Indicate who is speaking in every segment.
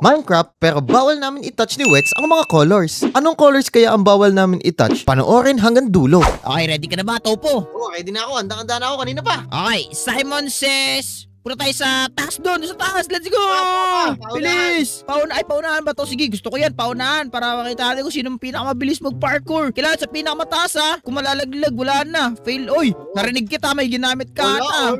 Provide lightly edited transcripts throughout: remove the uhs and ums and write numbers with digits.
Speaker 1: Minecraft pero bawal namin i-touch ni Wets ang mga colors. Anong colors kaya ang bawal namin i-touch? Panoorin hanggang dulo.
Speaker 2: Okay, ready ka na ba, Topo?
Speaker 3: Oo, ready na ako. Handang-handa na ako kanina pa.
Speaker 2: Okay, Simon says, punta tayo sa taas doon, sa taas. Let's go!
Speaker 3: Paunahan.
Speaker 2: Bilis! Paunahan ba to? Sige, gusto ko yan, paunahan para makita natin kung sinong pinakamabilis mag-parkour. Kailangan sa pinakamataas ha. Kung malalaglag, wala na. Fail. Oy, narinig kita, may ginamit ka ata.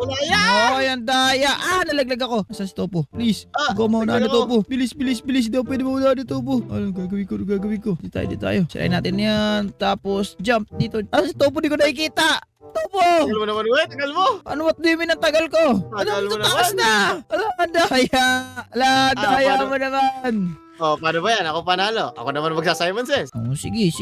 Speaker 3: Wala yan.
Speaker 2: Oh, yan daya. Nalaglag ako. Saan si Topo? Please. Go maunahan na Topo. Bilis. Hindi ako pwede maunahan na Topo. Ano gagawin ko? Dito tayo. Sirain natin yan. Tapos, jump dito. Si Topo, di ko nakikita. Topo!
Speaker 3: Tagal mo naman, Wet. Tagal mo.
Speaker 2: Ano, what do you mean ang tagal ko?
Speaker 3: Tagal mo
Speaker 2: taas
Speaker 3: naman.
Speaker 2: na! Ala, daya! Daya
Speaker 3: paano?
Speaker 2: mo naman!
Speaker 3: Oh, paano ba yan? Ako panalo. Ako naman magsa-Simon Says.
Speaker 2: Oh, sige.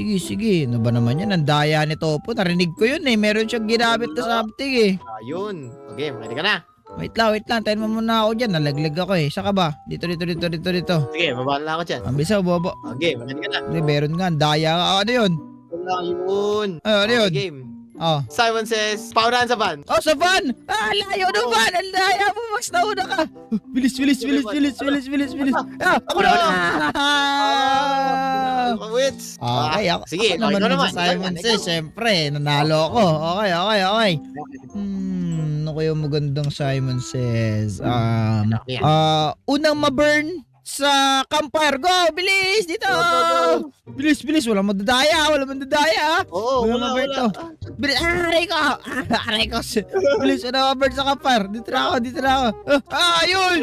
Speaker 2: Ano ba naman yan? Ang daya ni Topo. Narinig ko yun eh. Meron siyang ginamit na something eh.
Speaker 3: Ayun. Okay, ready ka na.
Speaker 2: Wait lang. Tayo mo muna ako dyan. Nalaglag ako eh. Saka ba? Dito.
Speaker 3: Sige, babala na ako dyan.
Speaker 2: Ang bisa, baba.
Speaker 3: Okay, ready ka na.
Speaker 2: Hindi, meron nga. Ang daya ka. Ano yun?
Speaker 3: Wala yun.
Speaker 2: Ano yun?
Speaker 3: Game.
Speaker 2: Oh.
Speaker 3: Simon Says, paunahan sa van.
Speaker 2: Oh, sa van! Layo ng van! Ang daya mo, Max, nauna ka! Bilis! Ako na!
Speaker 3: Wits.
Speaker 2: Okay, ako
Speaker 3: Sige,
Speaker 2: ako naman
Speaker 3: ikaw naman.
Speaker 2: sa Simon Says, siyempre, nanalo ako. Okay. Ano kayo magandang Simon Says? Unang ma-burn sa campfire. Go! Bilis! Dito! Bilis! Walang madadaya.
Speaker 3: Oo,
Speaker 2: Wala ma-burn to. Bilis! Aray ko! Bilis! Unang ma-burn sa campfire. Dito na ako. Yun!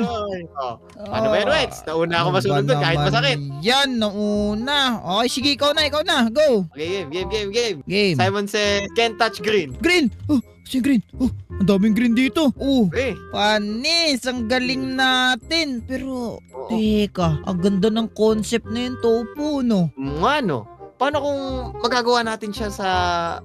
Speaker 3: Ano ba yun, Wets? Nauna ako masunod doon kahit masakit.
Speaker 2: Yan, nauna. Okay, sige, ikaw na. Go!
Speaker 3: Okay, game.
Speaker 2: Game.
Speaker 3: Simon Says, can't touch green.
Speaker 2: Green! Si green. Ang daming green dito.
Speaker 3: Okay.
Speaker 2: Panis, ang galing natin. Pero, teka, ang ganda ng concept na yun, Topo, no?
Speaker 3: Ano? Paano kung magagawa natin siya sa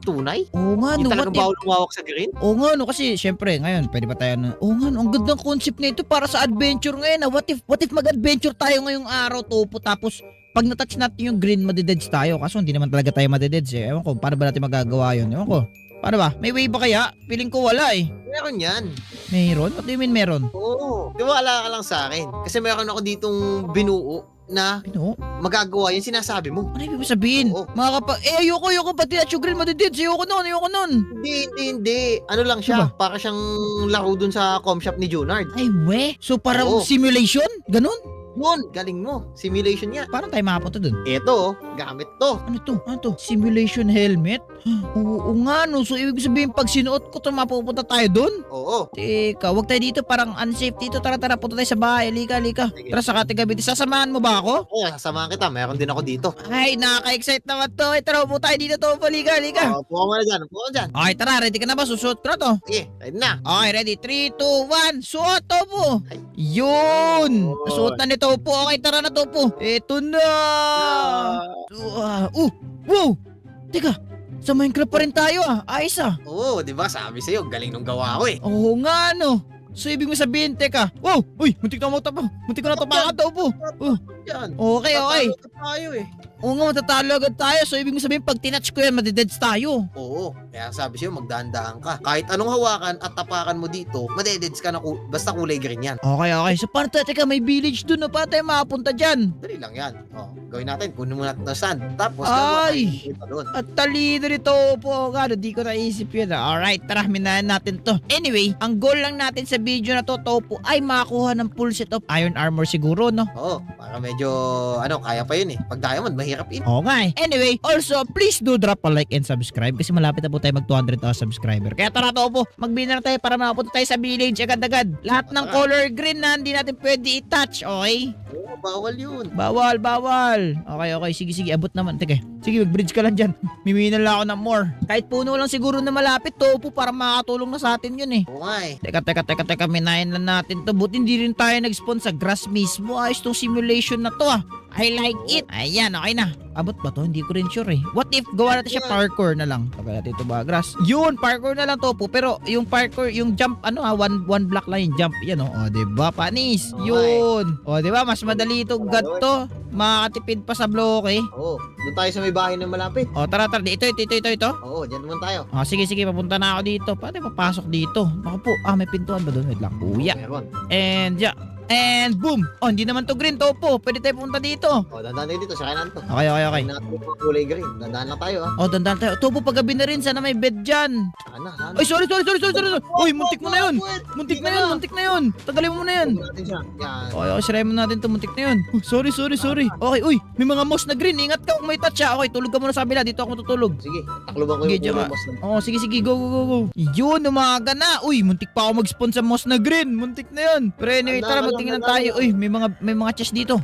Speaker 3: tunay?
Speaker 2: Oo nga, no.
Speaker 3: Yung talagang bawal lumawak sa green?
Speaker 2: Oo nga, no. Kasi, syempre, ngayon, pwede pa tayo na, oo nga, no. Ang gandang concept na ito para sa adventure ngayon, What if mag-adventure tayo ngayong araw, Topo, tapos, pag na-touch natin yung green, madededs tayo. Kaso, hindi naman talaga tayo madededs, eh. Ewan ko, paano ba natin magagawa yun? Ewan ko. Paano ba? May way ba kaya? Feeling ko wala eh.
Speaker 3: Meron yan.
Speaker 2: Meron? What do you mean meron?
Speaker 3: Oo. Tiwala ka lang sa akin. Kasi meron ako ditong binuo na
Speaker 2: Pino?
Speaker 3: magagawa yung sinasabi mo.
Speaker 2: Ano ibig sabihin?
Speaker 3: Oo.
Speaker 2: Ayoko pati na grill madidid. Ayoko nun.
Speaker 3: Hindi. Ano lang siya?
Speaker 2: Diba?
Speaker 3: Para siyang laro dun sa com shop ni Junard.
Speaker 2: Ay, we? So parang
Speaker 3: Oo.
Speaker 2: simulation? Ganun?
Speaker 3: Yun, galing mo. Simulation niya.
Speaker 2: Parang tayo makapunta dun.
Speaker 3: Ito, gamit to.
Speaker 2: Ano to? Simulation helmet? Oo nga, no. So ibig sabihin pag sinuot ko to mapupunta tayo dun?
Speaker 3: Oo.
Speaker 2: Teka, wag tayo dito. Parang unsafe dito. Tara, punta tayo sa bahay. Lika.
Speaker 3: Sige.
Speaker 2: Tara sa Katigabi. Sasamahan mo ba ako?
Speaker 3: Oo, sasamahan kita. Meron din ako dito.
Speaker 2: Ay, nakaka-excite naman to. Ay, tara, upo tayo dito to. Lika.
Speaker 3: Puha mo na dyan.
Speaker 2: Okay, tara. Ready ka na ba? Susuot ko na to.
Speaker 3: Sige, ready na.
Speaker 2: Okay, ready? 3, 2, 1. Suot, Topo.
Speaker 3: Ay.
Speaker 2: Yun.
Speaker 3: Yun.
Speaker 2: Suot na ni Topo. Okay, tara na, Topo. Ito na. Wow. Teka, sa Minecraft pa rin tayo Ayos
Speaker 3: Oo, di ba? Sabi sa'yo, galing nung gawa ko eh.
Speaker 2: Oo nga, no. So, ibig mo sabihin, teka. Wow. Uy, muntik na tapakan, Topo.
Speaker 3: Yan.
Speaker 2: Okay.
Speaker 3: Tatalo tayo eh.
Speaker 2: Oo nga, matatalo agad tayo. So, ibig mo sabihin, pag tinatch ko yan, madededs tayo.
Speaker 3: Oo, kaya sabi sa'yo, magdahan-dahan ka. Kahit anong hawakan at tapakan mo dito, madededs ka na basta kulay green yan.
Speaker 2: Okay. So, paano tayo? Teka, may village dun na pa tayo makapunta dyan.
Speaker 3: Dali lang yan. Gawin natin. Kunin mo natin ng sand. Tapos,
Speaker 2: Ay!
Speaker 3: gawin doon.
Speaker 2: At talino nito po. Gano, di ko naisip yun. Alright, tara, minahan natin to. Anyway, ang goal lang natin sa video na to, Topo, ay makakuha ng full set of iron armor siguro, no?
Speaker 3: Oo, para medyo, kaya pa yun eh. Pag diamond, mahirap yun.
Speaker 2: Oo nga eh. Anyway, also, please do drop a like and subscribe kasi malapit na po tayo mag 200,000 subscriber. Kaya tara, Topo, mag-winner tayo para makapunta tayo sa village agad-agad. Lahat ng
Speaker 3: Tara.
Speaker 2: color green na hindi natin pwede i-touch, okay?
Speaker 3: Oo, bawal yun.
Speaker 2: Bawal. Okay. Sige. Abot naman. Teka. Sige, mag-bridge ka lang dyan. Mimina lang ako ng more. Kahit puno lang siguro na malapit, Topo, para makakatulong na sa atin yun eh.
Speaker 3: Oo nga eh.
Speaker 2: Teka, minahin lang natin to. Buti hindi rin tayo nag-spawn sa grass mismo. Ayos tong simulation na to I like it. Ayan, okay na. Abot ba to? Hindi ko rin sure eh. What if gawa natin siya parkour na lang? Tagal natin ito ba? Grass. Yun, parkour na lang, Topo. Pero yung parkour, yung jump, one block lang yung jump. Yan o, diba? Panis. Yun. O, diba? Mas madali ito to. Makakatipid pa sa bloke.
Speaker 3: Oo, doon tayo sa may bahay na malapit.
Speaker 2: O, tara. Ito.
Speaker 3: Oo, dyan naman tayo.
Speaker 2: O, sige. Papunta na ako dito. Paano papasok dito? Ako po. May pintuan ba doon? Wait lang. Kuya.
Speaker 3: Meron.
Speaker 2: And yeah. And boom! Oh, hindi naman to green, Topo. Pwede tayo pumunta dito.
Speaker 3: O, dandaan tayo dito, sa kanan to.
Speaker 2: Okay.
Speaker 3: Kain natin yung kulay green. Dandaan lang tayo, ha.
Speaker 2: Oh, dandan tayo. Topo, paggabi na rin. Sana may bed dyan.
Speaker 3: Sana.
Speaker 2: Ay, sorry. Uy, muntik mo na yun. Muntik na yun. Tagalin mo na yan.
Speaker 3: Huwag natin siya. Yan.
Speaker 2: Okay, sirayin mo natin to. Muntik na yun. Sorry. Okay, uy, may mga mouse na green. Ingat ka kung may touch ha. Okay, tulog ka muna sa kabila. Dito ako matutulog.
Speaker 3: Sige, takluban ko
Speaker 2: Sige,
Speaker 3: yung
Speaker 2: diyan
Speaker 3: kulay
Speaker 2: ka.
Speaker 3: boss.
Speaker 2: Oh, sige, go. Yun, umaga na. Uy, muntik pa ako mag-spawn sa mouse na green. Muntik na yun. Pero anyway, tara, magtingin na tayo. Uy, may mga chest dito.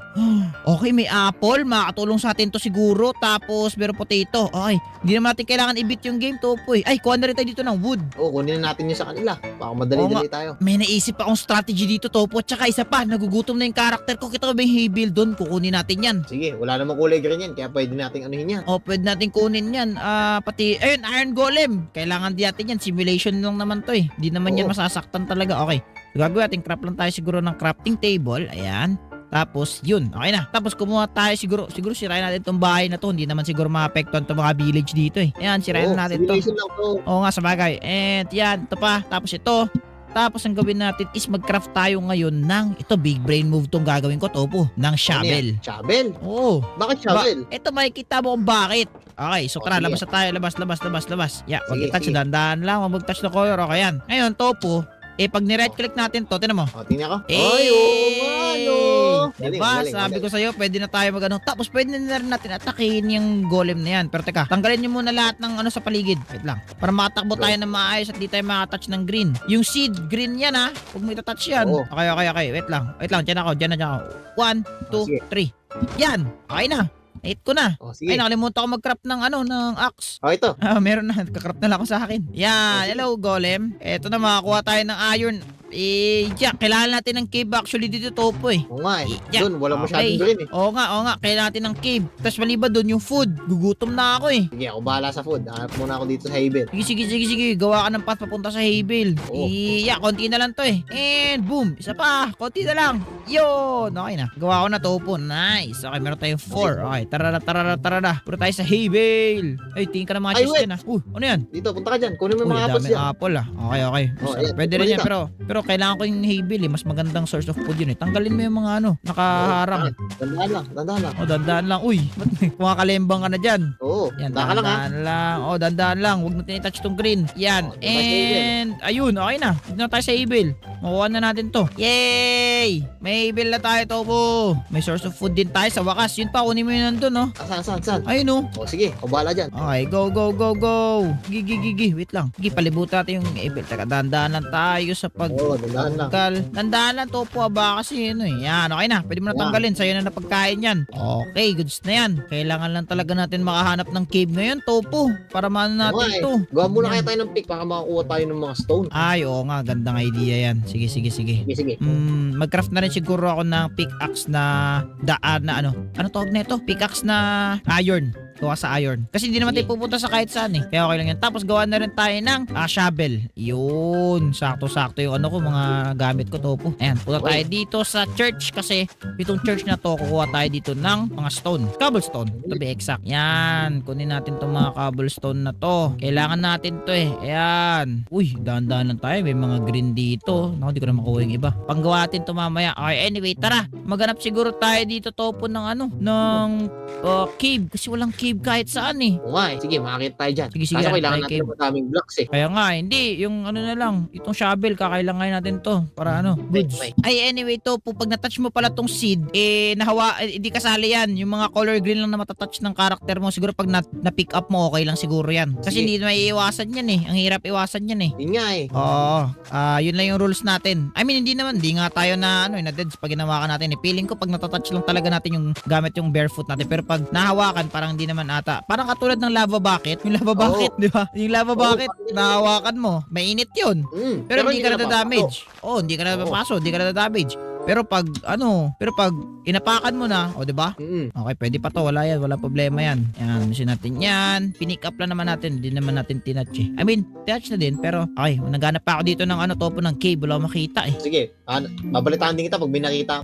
Speaker 2: Okay, may apple. Makakatulong sa atin to siguro. Tapos, meron potato. Okay, hindi naman natin kailangan i-beat yung game, Topo eh. Ay, kuha na rin tayo dito ng wood.
Speaker 3: Oo, kunin na natin yung sa kanila. Baka madali-dali tayo.
Speaker 2: May naisip akong strategy dito, Topo. Tsaka isa pa, nagugutom na yung karakter ko. Kita ko ba yung hay build doon? Kukunin natin yan.
Speaker 3: Sige, wala namang kulay green yan. Kaya pwede nating anuhin yan.
Speaker 2: O, pwede natin kunin yan. Pati, ayun, Iron Golem. Kailangan din natin yan. Simulation lang naman to eh. Hindi naman yan
Speaker 3: Oo.
Speaker 2: masasaktan talaga. Okay. So, gagawin natin, craft lang tayo siguro ng crafting table. Ayan. Tapos, yun. Okay na. Tapos, kumuha tayo siguro sirain natin tong bahay na to. Hindi naman siguro maapektuhan tong mga village dito eh. Ayan, sirain na natin to.
Speaker 3: Simulation lang to.
Speaker 2: Oo nga, sa bagay. And yan, ito pa. Tapos ito. Tapos ang gawin natin is mag-craft tayo ngayon ng, ito, big brain move tong gagawin ko, Topo, ng shovel.
Speaker 3: Ano yan? Shovel?
Speaker 2: Oo.
Speaker 3: Bakit shovel?
Speaker 2: Ito, makikita mo kung bakit. Okay, so tara,
Speaker 3: sige.
Speaker 2: labas na tayo. Labas. Yeah, wag
Speaker 3: Sige,
Speaker 2: i-touch,
Speaker 3: sige.
Speaker 2: dandan lang. Wag mag-touch na color. Okay, yan. Ngayon, Topo, pag ni-right click natin to, tinan mo.
Speaker 3: O, tingnan ko.
Speaker 2: Eh!
Speaker 3: Ay, oo nga, no.
Speaker 2: Diba? Sabi ko sa'yo, pwede na tayo mag-ano. Tapos pwede na rin natin atakin yung golem na yan. Pero teka, tanggalin nyo muna lahat ng ano sa paligid. Wait lang. Para makatakbo tayo ng maayos at di tayo makatouch ng green. Yung seed, green yan ha. Huwag mo itatouch yan.
Speaker 3: Oo.
Speaker 2: Okay. Wait lang. Diyan ako. 1, 2,
Speaker 3: Sige.
Speaker 2: 3. Yan. Okay na. 8 ko na.
Speaker 3: O, sige.
Speaker 2: Ay, nakalimutan ko mag-craft ng ng axe.
Speaker 3: O, ito.
Speaker 2: Meron na. Kakraft na lang ako sa akin. Yan. Hello, golem. Eto na, makakuha tayo ng iron. Kailangan natin ng cave actually dito, Topo eh.
Speaker 3: Oo nga eh.
Speaker 2: Yeah.
Speaker 3: Doon, wala
Speaker 2: Okay.
Speaker 3: masyadong green eh.
Speaker 2: Oo nga. Kailangan natin ng cave. Tapos maliban doon yung food. Gugutom na ako eh.
Speaker 3: Sige, ako bahala sa food. Hanap muna ako dito sa Haven.
Speaker 2: Sige. Gawa ka ng path papunta sa Havel.
Speaker 3: Oo.
Speaker 2: Konti na lang to eh. And boom. Isa pa. Konti na lang. Yun. Okay na. Gawa ko na, Topo. Nice. Okay, meron tayong 4. Okay, tara na. Puro tayo sa Havel. Ay, tingin ka ng mga
Speaker 3: Ay,
Speaker 2: cheese
Speaker 3: wait.
Speaker 2: dyan ah. Ano yan?
Speaker 3: Dito, punta ka dyan. Kunin mo yung
Speaker 2: Uy,
Speaker 3: mga apples
Speaker 2: daming
Speaker 3: dyan.
Speaker 2: apple ah. Okay.
Speaker 3: Oh, ayan.
Speaker 2: Pwede rin yan,
Speaker 3: Balita.
Speaker 2: pero kailangan ko yung Havel eh. Mas magandang source of food yun eh. Tanggalin mo yung mga nakaharang.
Speaker 3: Dandaan lang.
Speaker 2: Dandaan lang. Uy, ba't kumakalembang ka na dyan?
Speaker 3: Oo,
Speaker 2: Yan,
Speaker 3: dandaan ka lang ha.
Speaker 2: dandaan lang. Dandaan lang. Huwag natin i-touch tong green. Yan.
Speaker 3: Oh, diba sa
Speaker 2: And, ayun, okay na. Dito na tayo sa Havel. Makuha na natin to. Yay! May Havel na tayo, Topo. May source of food din tayo sa wakas. Yun pa, kunin mo yun nandun, no?
Speaker 3: Saan?
Speaker 2: Ayun, no?
Speaker 3: O, sige, ako bahala dyan.
Speaker 2: Okay, go. Gigi. Wait lang. Sige, palibutan natin yung Havel. Teka, dandaan lang tayo sa
Speaker 3: Oo, dandaan lang.
Speaker 2: Dandaan lang, Topo. Aba, kasi yan. Okay na. Pwede mo na
Speaker 3: Yan.
Speaker 2: tanggalin. Sa'yo na napagkain yan. Okay, goods na yan. Kailangan lang talaga natin makahanap ng cave ngayon, Topo. Para maano
Speaker 3: Oo
Speaker 2: natin
Speaker 3: nga eh.
Speaker 2: to.
Speaker 3: Gawa muna
Speaker 2: Yan.
Speaker 3: kaya tayo ng pick. Baka makakuha tayo ng mga stone.
Speaker 2: Ay, oo nga. Gandang idea yan. Sige.
Speaker 3: Sige.
Speaker 2: Mag-craft na rin siguro ako ng pickaxe na daan na ano. Ano tawag na ito? Pickaxe na iron. Gawa sa iron. Kasi hindi naman tayo
Speaker 3: Sige.
Speaker 2: pupunta sa kahit saan eh. Kaya okay lang yan. Tapos gawa na rin tayo ng shovel. Yun. Sakto-sakto yung mga gamit ko, Topo. Ayan. Punta tayo dito sa church kasi itong church na to, kukuha tayo dito ng mga stone. Cobblestone. To be exact. Yan. Kunin natin itong mga cobblestone na to. Kailangan natin to eh. Ayan. Uy, dahan-dahan lang tayo. May mga green dito. Naku, di ko na makuha yung iba. Panggawa natin to mamaya. Okay, anyway, tara. Maghanap siguro tayo dito, Topo, ng cave. Kasi walang cave kahit saan eh.
Speaker 3: Oo nga eh. Sige, makakita tayo dyan.
Speaker 2: Sige,
Speaker 3: Kaso kailangan
Speaker 2: tayo,
Speaker 3: natin
Speaker 2: Kim.
Speaker 3: ng madaming blocks eh.
Speaker 2: Kaya nga, hindi. Yung na lang. Itong shovel, kakailangan natin to. Para goods.
Speaker 3: Wait.
Speaker 2: Ay, anyway, Topo, pag natouch mo pala tong seed, hindi kasali yan. Yung mga color green lang na matatouch ng karakter mo. Siguro pag na-pick up mo, okay lang siguro yan. Kasi
Speaker 3: Sige.
Speaker 2: hindi na maiiwasan yan eh. Ang hirap iwasan yan eh.
Speaker 3: Yun nga eh.
Speaker 2: Oo. Yun lang yung rules natin. I mean, hindi nga tayo na deads pag hinawakan natin eh. Feeling ko pag natatouch lang talaga natin yung gamit yung barefoot natin. Pero pag nahawakan, parang hindi naman ata. Parang katulad ng lava bucket. Yung lava bucket, di ba? Yung lava bucket, nahawakan mo. Mainit yun. Pero hindi ka na-damage. Hindi ka na-paso. Hindi ka na-damage. Pero pag inapakan mo na, di ba? Okay, pwede pa to. Wala yan. Wala problema yan. Yan, misin natin yan. Pinick up lang naman natin. Hindi naman natin tinouch eh. I mean, tinouch na din. Pero, okay, naghanap pa ako dito ng Topo ng cave. Wala akong makita eh.
Speaker 3: Sige, babalitaan din kita pag may nakita.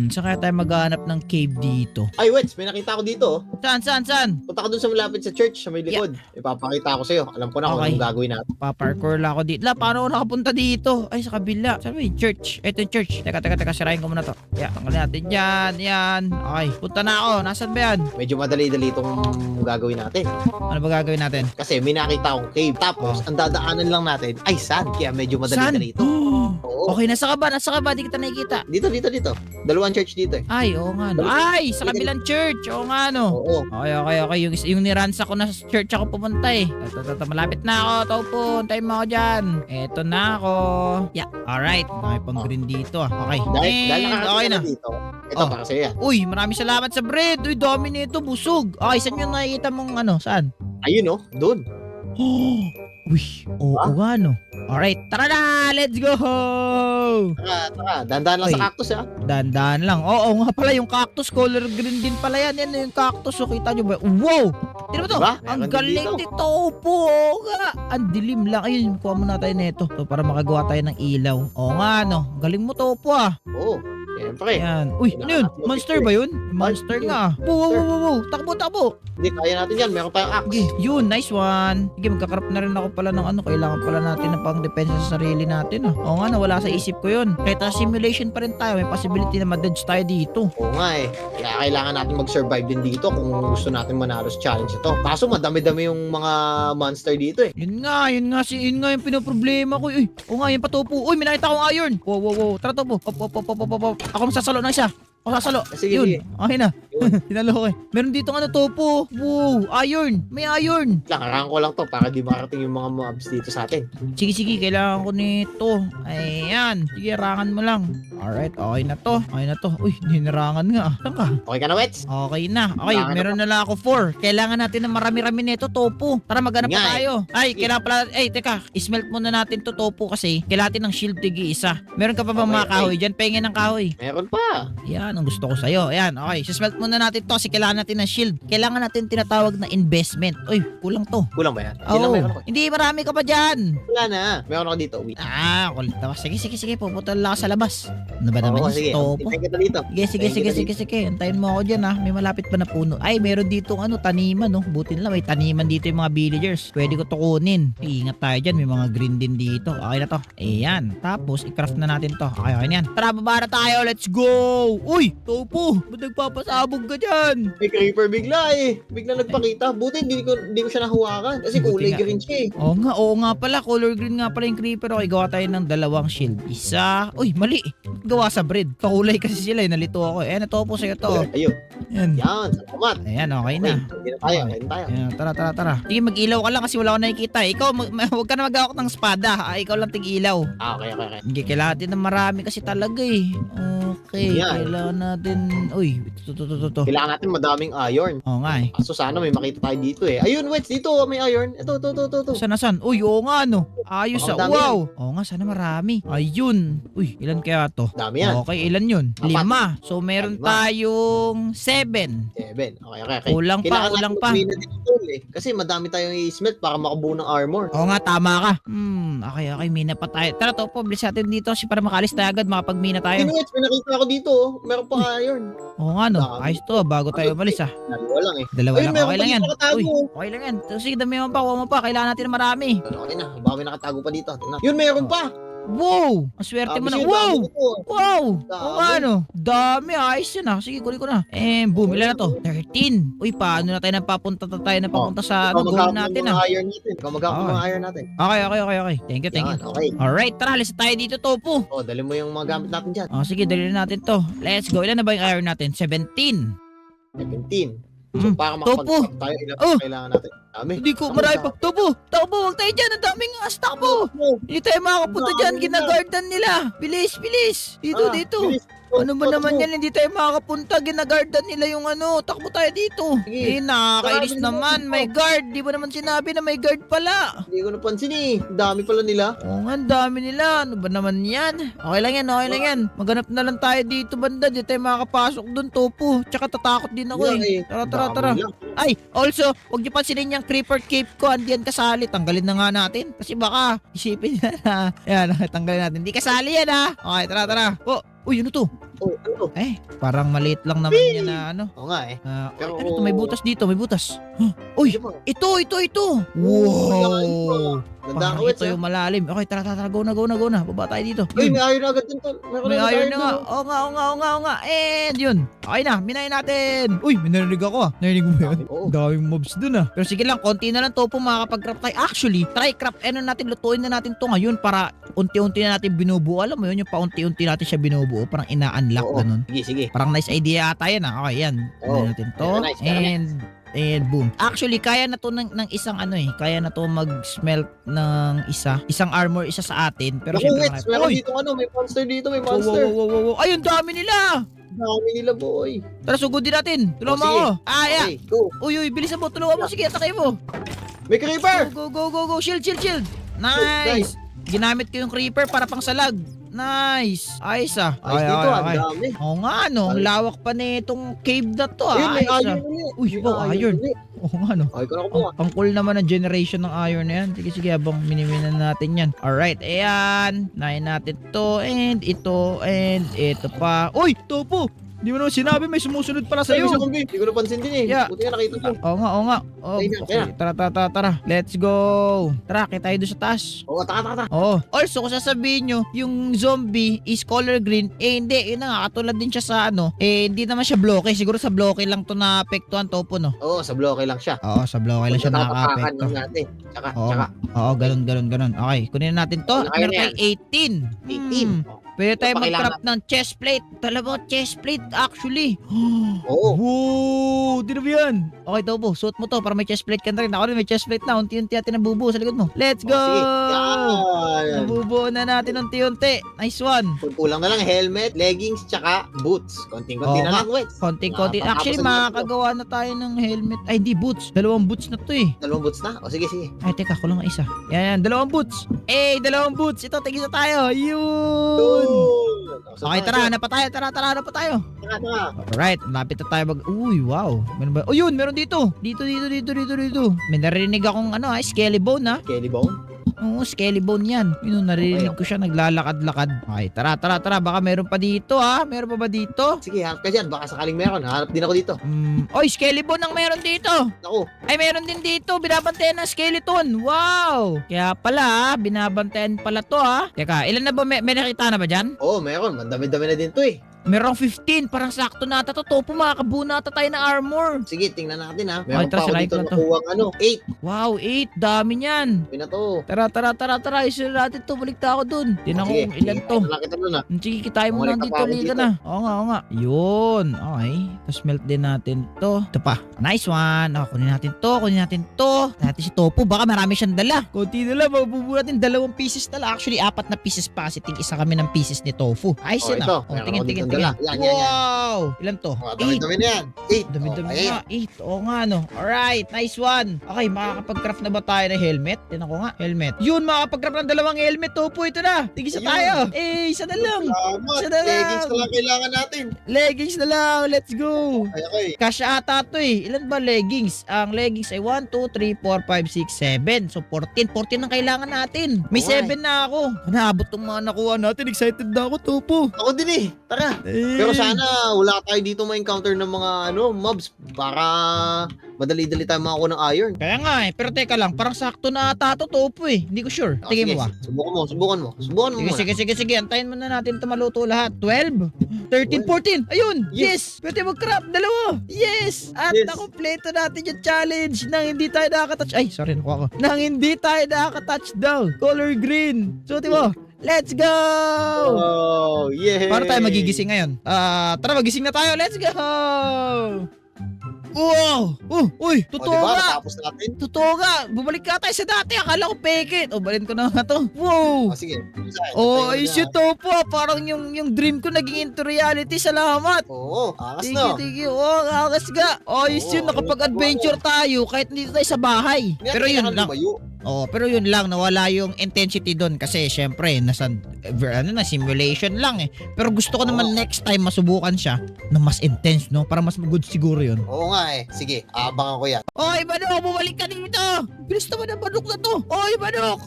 Speaker 2: Saan kaya tayo maghanap ng cave dito?
Speaker 3: Ay, wait, may nakita ako dito.
Speaker 2: Saan?
Speaker 3: Punta ka dun sa malapit sa church, sa may likod. Ipapakita ko sa'yo. Alam ko na kung
Speaker 2: Okay.
Speaker 3: anong gagawin natin.
Speaker 2: Paparkour lang ako dito. Paano ako nakapunta dito? Ay, sa kabila. Saan ba yung church? Ito yung church. Teka. sirain ko muna to. Kaya, tanggalin natin yan, yan. Okay, punta na ako. Nasaan ba yan?
Speaker 3: Medyo madali-dali itong gagawin natin.
Speaker 2: Ano ba gagawin natin?
Speaker 3: Kasi may nakita akong cave. Tapos, ang dadaanan lang natin ay sand. Kaya medyo madali-dali ito. Oo.
Speaker 2: Okay, nasa ka ba? Nasa ka ba? Di kita nakikita.
Speaker 3: Dito. Dalawang church dito eh.
Speaker 2: Ay, oo nga no. Ay, sa kabilang church. Oo nga no.
Speaker 3: Oo.
Speaker 2: Okay. Yung niransa ko na sa church ako pumunta eh. Ito, malapit na ako. Taupo, antayin mo ako dyan. Eto na ako. Yeah, alright. Dami pang green dito ah. Okay.
Speaker 3: Dahil
Speaker 2: And,
Speaker 3: nakakita
Speaker 2: okay na.
Speaker 3: na dito. Ito
Speaker 2: Oh.
Speaker 3: para sa'yo yan.
Speaker 2: Uy, maraming salamat sa bread. Uy, dami nito. Busog. Okay, saan yung nakikita mong ano? Saan?
Speaker 3: Ayun oh, doon.
Speaker 2: Uy, oo
Speaker 3: Ah?
Speaker 2: nga no. Alright, tara na! Let's go!
Speaker 3: Tara. Dandan lang
Speaker 2: Uy.
Speaker 3: sa cactus ha.
Speaker 2: Dandan lang. Oo nga pala, yung cactus color green din pala yan. Yan yung cactus. So, kita nyo ba? Wow! Tignan mo to.
Speaker 3: Diba?
Speaker 2: Ang
Speaker 3: Meron din
Speaker 2: galing
Speaker 3: dito.
Speaker 2: nito po. Oo nga. Ang dilim lang. Ayun, kuha muna tayo nito. So, para makagawa tayo ng ilaw. Oo nga, no. Galing mo to po ah.
Speaker 3: Oo. Siyempre.
Speaker 2: Ayan. Uy, ano yun? Monster ba yun? Monster nga. Wow. Takbo.
Speaker 3: Hindi, kaya natin yan. Meron tayong axe.
Speaker 2: Sige, yun, nice one. Sige, magkakarap na rin ako pala ng ano. Kailangan pala natin ng pang-depensa sa sarili natin. Ah. Oo nga, nawala sa isip ko yun. Kahit simulation pa rin tayo, may possibility na ma-dodge tayo dito.
Speaker 3: Oo nga eh. Kaya kailangan natin mag-survive din dito kung gusto natin manalo sa challenge ito. Kaso madami-dami yung mga monster dito eh.
Speaker 2: Yun nga yung pinoproblema ko. Uy, oo nga, yung patupo. Uy, may nakita akong iron. Wow. Tara to po. Op. Ako masasalo na isa. Ako sasalo.
Speaker 3: Sige,
Speaker 2: Yun.
Speaker 3: sige.
Speaker 2: Okay na.
Speaker 3: Yun.
Speaker 2: Tinalo ko eh. Meron dito ano, topo. Wow, iron. May iron.
Speaker 3: Harangan ko lang to para di makarating yung mga mobs dito sa atin.
Speaker 2: Sige, kailangan ko nito. Ayan. Sige, harangan mo lang. Alright, okay na to. Uy, hinarangan nga. Saan ka?
Speaker 3: Okay ka na, Wets?
Speaker 2: Okay na. Okay,
Speaker 3: Kailangan
Speaker 2: meron na lang ako 4. Kailangan natin ng marami-rami nito, topo. Tara, maghanap
Speaker 3: Nga
Speaker 2: pa
Speaker 3: eh.
Speaker 2: tayo. Ay, kailangan pala. Teka. Ismelt muna natin to topo kasi kailangan natin ng shield tigi isa. Meron ka pa bang
Speaker 3: Okay,
Speaker 2: mga kahoy dyan? Pengin ng kahoy.
Speaker 3: Meron pa.
Speaker 2: Yan, ang gusto ko sa'yo. Ayan, okay. Smelt muna natin to kasi kailangan natin ng shield. Kailangan natin tinatawag na investment. Uy, kulang to.
Speaker 3: Kulang ba yan? Yan lang
Speaker 2: Oo.
Speaker 3: meron ako.
Speaker 2: Hindi, marami ka pa dyan.
Speaker 3: Wala na. Meron ako dito. Wait.
Speaker 2: Kulit na. Sige. Pupunta lang ako sa labas. Ano ba naman
Speaker 3: Oo,
Speaker 2: yung
Speaker 3: sige.
Speaker 2: topo?
Speaker 3: Tingnan kita dito.
Speaker 2: Sige. Antayin mo ako dyan May malapit pa na puno. Ay, meron dito taniman no. Buti na lang may taniman dito yung mga villagers. Pwede ko to kunin. Ingat tayo dyan. May mga green din dito. Okay na to. Ayan. Tapos, i-craft na natin to. Okay na yan. Tara, baba na tayo. Let's go! Uy! Topo! Ba't nagpapasabog ka dyan?
Speaker 3: May creeper bigla eh. Bigla nagpakita. Buti hindi ko siya nahawakan. Kasi
Speaker 2: Buti
Speaker 3: kulay
Speaker 2: nga.
Speaker 3: green siya eh.
Speaker 2: Oo nga pala. Color green nga pala yung creeper. Okay, gawa tayo ng 2 shield. Isa. Uy, mali. Gawa sa bread. Pakulay kasi sila. Nalito ako. Ayan, topo sa'yo to.
Speaker 3: Ayun.
Speaker 2: Ayan.
Speaker 3: Yan. Salamat.
Speaker 2: Ayan, okay na.
Speaker 3: Hindi na tayo. Hindi na tayo.
Speaker 2: Ayan, tara. Sige, mag-ilaw ka lang kasi wala akong nakikita. Ikaw, huwag ka na mag-awak ng espada. Ikaw lang tig-ilaw.
Speaker 3: Okay.
Speaker 2: Hindi, kailangan natin ng marami kasi talaga eh. Okay,
Speaker 3: Yan.
Speaker 2: kailangan natin... Uy, to.
Speaker 3: Kailangan natin madaming iron.
Speaker 2: Oo nga eh.
Speaker 3: Kaso sana may makita tayo dito eh. Ayun, Wets. Dito may iron. Ito.
Speaker 2: Saan? Uy, oo nga no. Ayos
Speaker 3: Ang
Speaker 2: ah.
Speaker 3: dami
Speaker 2: Wow. Oo nga, sana marami. Ayun. Uy, ilan kaya to?
Speaker 3: Dami yan.
Speaker 2: Okay, ilan yun? 5. So, meron
Speaker 3: 5.
Speaker 2: tayong 7.
Speaker 3: 7. Okay.
Speaker 2: Kulang pa.
Speaker 3: natin mag-mina dito eh. Kasi madami tayong i-smelt para makabuo ng armor.
Speaker 2: Oo nga, tama ka. Okay, mina pa tayo. Tara to, bilis natin dito kasi para makalis tayo agad, makapag-mina tayo.
Speaker 3: Ayun, Wets. May nakita ako dito oh. Meron pa iron.
Speaker 2: Oo nga no,
Speaker 3: Dami.
Speaker 2: ayos to, bago tayo umalis ah.
Speaker 3: Dalawa lang eh.
Speaker 2: Dalawa
Speaker 3: Ayun,
Speaker 2: lang,
Speaker 3: meron
Speaker 2: okay
Speaker 3: pa
Speaker 2: lang yan.
Speaker 3: dito nakatago.
Speaker 2: Uy, okay lang yan. So, sige, dami mo pa, kuha mo pa. Kailangan natin ng marami.
Speaker 3: Okay na. Baka may nakatago pa dito. Tingnan. Yun, meron pa.
Speaker 2: Wow! Ang swerte mo na.
Speaker 3: Sabi sa'yo,
Speaker 2: Wow!
Speaker 3: dami nito.
Speaker 2: Wow!
Speaker 3: Dami.
Speaker 2: Oo nga no. Dami, ayos yun ah. Sige, kunin ko na. Boom, ilan na to? 13. Uy, paano na tayo napapunta sa
Speaker 3: Ikaw
Speaker 2: goal
Speaker 3: mag-hawak
Speaker 2: natin
Speaker 3: ng
Speaker 2: ah.
Speaker 3: mga iron natin. Ikaw mag-hawak ng mga iron natin.
Speaker 2: Okay. Thank you.
Speaker 3: Yan, okay.
Speaker 2: Alright, tara, alis tayo dito, Topo.
Speaker 3: Oh, dali mo yung mga gamit natin dyan.
Speaker 2: Sige, dali na natin to. Let's go. Ilan na ba yung iron natin? 17.
Speaker 3: 17. So, para
Speaker 2: Topo.
Speaker 3: makapag-stop tayo, ilan
Speaker 2: Oh.
Speaker 3: pa kailangan natin? Dami.
Speaker 2: Hindi ko, marami pa. Topo, huwag tayo dyan. Ang daming astak mo. Hindi tayo makakapunta dyan. Ginagardan nila. Bilis. Dito.
Speaker 3: Bilis.
Speaker 2: Ano ba naman yan? Hindi tayo makakapunta. Ginagardan nila yung Takbo tayo dito.
Speaker 3: Sige.
Speaker 2: Nakakainis
Speaker 3: Grabe
Speaker 2: naman.
Speaker 3: naman.
Speaker 2: May guard. Di ba naman sinabi na may guard pala?
Speaker 3: Hindi ko napansin eh. Ang dami pala nila.
Speaker 2: Oo nga, ang dami nila. Ano ba naman yan? Okay lang yan. Maghanap na lang tayo dito, banda. Di tayo makakapasok dun, Topo. Tsaka tatakot din ako eh. Tara.
Speaker 3: Dami lang.
Speaker 2: Ay, also, huwag niyo pansinin yung creeper cape ko. Andiyan kasali. Tanggalin na nga natin. Kasi baka isipin na. Yan, tanggalin natin. Hindi kasali yan ha. Okay, tara. Uy, ano to?
Speaker 3: Oh, ano?
Speaker 2: Parang maliit lang naman yan na ano.
Speaker 3: Oo nga eh. Pero-
Speaker 2: Ano to, may butas dito, may butas. Huh? Uy,
Speaker 3: Diba?
Speaker 2: ito.
Speaker 3: Wow! Ganda
Speaker 2: Parang
Speaker 3: ka, Wets.
Speaker 2: ito yung malalim. Okay, tara, go na. Baba tayo dito.
Speaker 3: Uy,
Speaker 2: Yun.
Speaker 3: may iron agad dun, tol. Meron
Speaker 2: May
Speaker 3: agad
Speaker 2: iron na nga.
Speaker 3: dun.
Speaker 2: Oo nga. And yun. Okay na, minayin natin. Uy, may narinig ako ah. Narinig mo ba yun?
Speaker 3: Oo.
Speaker 2: Daming mobs dun ah. Pero sige lang, konti na lang to po makakapag-craft tayo. Actually, try craft natin, lutuin na natin to ngayon para unti-unti na natin binubuo. Alam mo yun, yung paunti-unti natin siya binubuo. Parang ina-unlock
Speaker 3: Oo.
Speaker 2: ganun.
Speaker 3: Sige.
Speaker 2: Parang nice idea ata yan ah. Okay, yan.
Speaker 3: Oo.
Speaker 2: Tignan natin to.
Speaker 3: Very nice, very
Speaker 2: And boom. Actually, kaya na to ng isang ano eh. Kaya na to mag-smelt ng isang armor, isa sa atin. Pero
Speaker 3: Naku,
Speaker 2: syempre
Speaker 3: Wets, meron dito may monster dito, may monster.
Speaker 2: Wow. Ayun, dami nila.
Speaker 3: Dami nila, boy.
Speaker 2: Tara, sugodin natin. Tulungan mo
Speaker 3: sige.
Speaker 2: ako. Yeah.
Speaker 3: Okay, go.
Speaker 2: Uy, bilisan mo. Tulungan mo. Sige, atakay mo.
Speaker 3: May creeper!
Speaker 2: Go. Shield. Nice. Ginamit ko yung creeper para pang salag. Nice. Ayos ah.
Speaker 3: Ayos dito, ang dami.
Speaker 2: Oo nga, no. Ang lawak pa nitong cave na to ah.
Speaker 3: Ayun, may
Speaker 2: Ayos
Speaker 3: iron
Speaker 2: ah.
Speaker 3: ulit.
Speaker 2: Uy,
Speaker 3: May
Speaker 2: wow, iron.
Speaker 3: ulit.
Speaker 2: Oo nga, no.
Speaker 3: Ay, ko na kumuha.
Speaker 2: Ang cool naman ng generation ng iron na yan. Sige, habang miniminan natin yan. Alright, ayan. Nahin natin to and ito pa. Uy, topo! Di mo naman sinabi, may sumusunod pala
Speaker 3: Sa'yo,
Speaker 2: sa'yo.
Speaker 3: zombie. Hindi ko napansin din eh.
Speaker 2: Yeah.
Speaker 3: Buti nga nakita ko.
Speaker 2: Oo nga. Oh,
Speaker 3: Ayun na,
Speaker 2: okay. Tara. Let's go. Tara, kita tayo doon sa taas.
Speaker 3: Oo, taka.
Speaker 2: Oo. Also, kung sasabihin nyo, yung zombie is color green, hindi, yun na nga, katulad din siya sa ano, hindi naman siya bloke. Siguro sa bloke lang to na-apektuhan topo, no?
Speaker 3: Oo, sa bloke lang siya.
Speaker 2: Oo, sa bloke lang siya
Speaker 3: Natapakan
Speaker 2: nakaka-apekto.
Speaker 3: lang natin. Tsaka.
Speaker 2: Oo, ganun. Okay, kunin natin to.
Speaker 3: Ano
Speaker 2: Meron
Speaker 3: yan?
Speaker 2: tayong 18. Pwede tayo
Speaker 3: Ito pa
Speaker 2: mag-craft ng chest plate. Talaga, chest plate actually.
Speaker 3: Oo.
Speaker 2: Wow! Di na ba yan? Okay, Topo. Suot mo to para may chest plate ka na rin. Ako rin may chest plate na. Unti-unti natin nabubuo sa likod mo. Let's go!
Speaker 3: Sige. Yan.
Speaker 2: Nabubuo na natin unti-unti. Nice one.
Speaker 3: Kulang na lang helmet, leggings, tsaka boots. Konting-konti
Speaker 2: Oo
Speaker 3: na
Speaker 2: nga.
Speaker 3: lang, Wets.
Speaker 2: Konting-konti.
Speaker 3: Matapos
Speaker 2: Actually,
Speaker 3: na natin
Speaker 2: makakagawa na tayo ng helmet. Ay, di boots. 2 boots na to eh.
Speaker 3: Dalawang boots na? O sige.
Speaker 2: Ay, teka. Kulang ang isa. Yan. 2 boots. 2 boots. Ito, tigil na tayo. Yun! Okay, tara na pa tayo. Tara na pa tayo.
Speaker 3: Tara.
Speaker 2: Alright, lapit na tayo Uy, wow. Meron ba? Oh, yun, meron dito. Dito. May narinig akong skelly bone ha.
Speaker 3: Kelly Bone?
Speaker 2: Oo, skelly bone yan. Yun, narinig ko siya naglalakad-lakad. Okay, tara. Baka meron pa dito ha. Meron pa ba dito?
Speaker 3: Sige, hanap ka dyan. Baka sakaling meron. Hanap din ako dito.
Speaker 2: Oy, skelly bone ang meron dito.
Speaker 3: Naku.
Speaker 2: Ay, meron din dito. Binabantayan ng skeleton. Wow. Kaya pala, binabantayan pala to ha. Teka, ilan na ba? May nakita na ba dyan?
Speaker 3: Oo, meron. Ang dami-dami na din to eh.
Speaker 2: Meron 15. Parang sakto na ata to. Topo, makakabuo na ata tayo ng armor.
Speaker 3: Sige, tingnan natin ha. Meron
Speaker 2: tara,
Speaker 3: pa ako
Speaker 2: sirahin
Speaker 3: dito
Speaker 2: ko na to.
Speaker 3: nakuha 8.
Speaker 2: Wow, 8. Dami niyan.
Speaker 3: Sabi na to.
Speaker 2: Tara. Isun natin to. Balik ako dun. Tinan ko
Speaker 3: Sige,
Speaker 2: kung ilan to.
Speaker 3: Nakita kita nun ha.
Speaker 2: Sige, kitain mo
Speaker 3: Bumalik
Speaker 2: lang
Speaker 3: ka
Speaker 2: dito.
Speaker 3: pa ako
Speaker 2: Liga
Speaker 3: dito.
Speaker 2: na. Oo nga. Yun. Okay. Tapos melt din natin to. Ito pa. Nice one. Kunin natin to. Natin si Topo. Baka marami siyang dala. Kunti na lang. Mabubuo natin 2 pieces na lang. Actually, 4 na pieces pa. Kasi isa kami ng pieces ni Tofu. Ayos
Speaker 3: Oh,
Speaker 2: yun
Speaker 3: ito.
Speaker 2: ah.
Speaker 3: Meron
Speaker 2: Tingin.
Speaker 3: ako ditong dala. Yan.
Speaker 2: Wow. Ilan to?
Speaker 3: Oh,
Speaker 2: 8.
Speaker 3: dami-dami na yan. 8.
Speaker 2: Dami-dami nga. 8. Oo nga, no. Alright. Nice one. Okay, makakapag-craft na ba tayo ng helmet? Tinan ko nga. Helmet. Yun, makakapag-craft ng 2 helmet. Topo, ito na. Tigisa
Speaker 3: Ayun.
Speaker 2: tayo. Isa na lang.
Speaker 3: Salamat.
Speaker 2: Isa na lang.
Speaker 3: Leggings na lang kailangan natin.
Speaker 2: Leggings na lang. Let's go.
Speaker 3: Okay.
Speaker 2: Kasya ata to eh. Ilan ba leggings? Ang leggings ay 1, 2, 3, 4, 5, 6, 7. So 14. 14 ang kailangan natin. May
Speaker 3: Okay.
Speaker 2: 7 na ako. Naabot tong mga nakuha natin. Excited na ako, Topo.
Speaker 3: Ako din eh. Tara. Pero sana wala tayo dito ma-encounter ng mga mobs para madali-dali tayo makakuha ng iron.
Speaker 2: Kaya nga eh. Pero teka lang. Parang sakto na ata to, Topo eh. Hindi ko sure.
Speaker 3: Oh,
Speaker 2: Tingin
Speaker 3: sige,
Speaker 2: mo ba?
Speaker 3: Subukan mo. Subukan mo muna.
Speaker 2: Sige. Antayin muna natin ito maluto lahat. 12, 13, 14. Ayun! Yes! Pwede mag-craft. 2. Yes! At
Speaker 3: Yes.
Speaker 2: nakompleto natin yung challenge nang hindi tayo nakaka-touch. Ay, sorry. Nakuha ko. Nang hindi tayo nakaka-touch daw. Color green. Suotin mo. Let's go!
Speaker 3: Oh, yeah.
Speaker 2: Paano tayo magigising ngayon? Tara, magising na tayo. Let's go! Wow! Uy! Totoo
Speaker 3: diba?
Speaker 2: nga!
Speaker 3: Natapos natin.
Speaker 2: Totoo nga! Bumalik ka tayo sa dati. Akala ko peke. Balin ko na nga to. Wow!
Speaker 3: Sige.
Speaker 2: Ayos yun to po. Parang yung dream ko naging into reality. Salamat.
Speaker 3: Oo, angas na.
Speaker 2: Sige. Angas ga. Ayos yun. Nakapag-adventure tayo kahit hindi tayo sa bahay. Pero yun lang. Pero yun lang. Nawala yung intensity doon. Kasi syempre, nasa simulation lang eh. Pero gusto ko naman next time masubukan siya na mas intense, no? Para mas good siguro yun.
Speaker 3: Oo nga eh. Sige, abangan ko yan.
Speaker 2: Oy, Manok! Bumalik ka dito! Bilis naman ang Manok na to! Oy, Manok!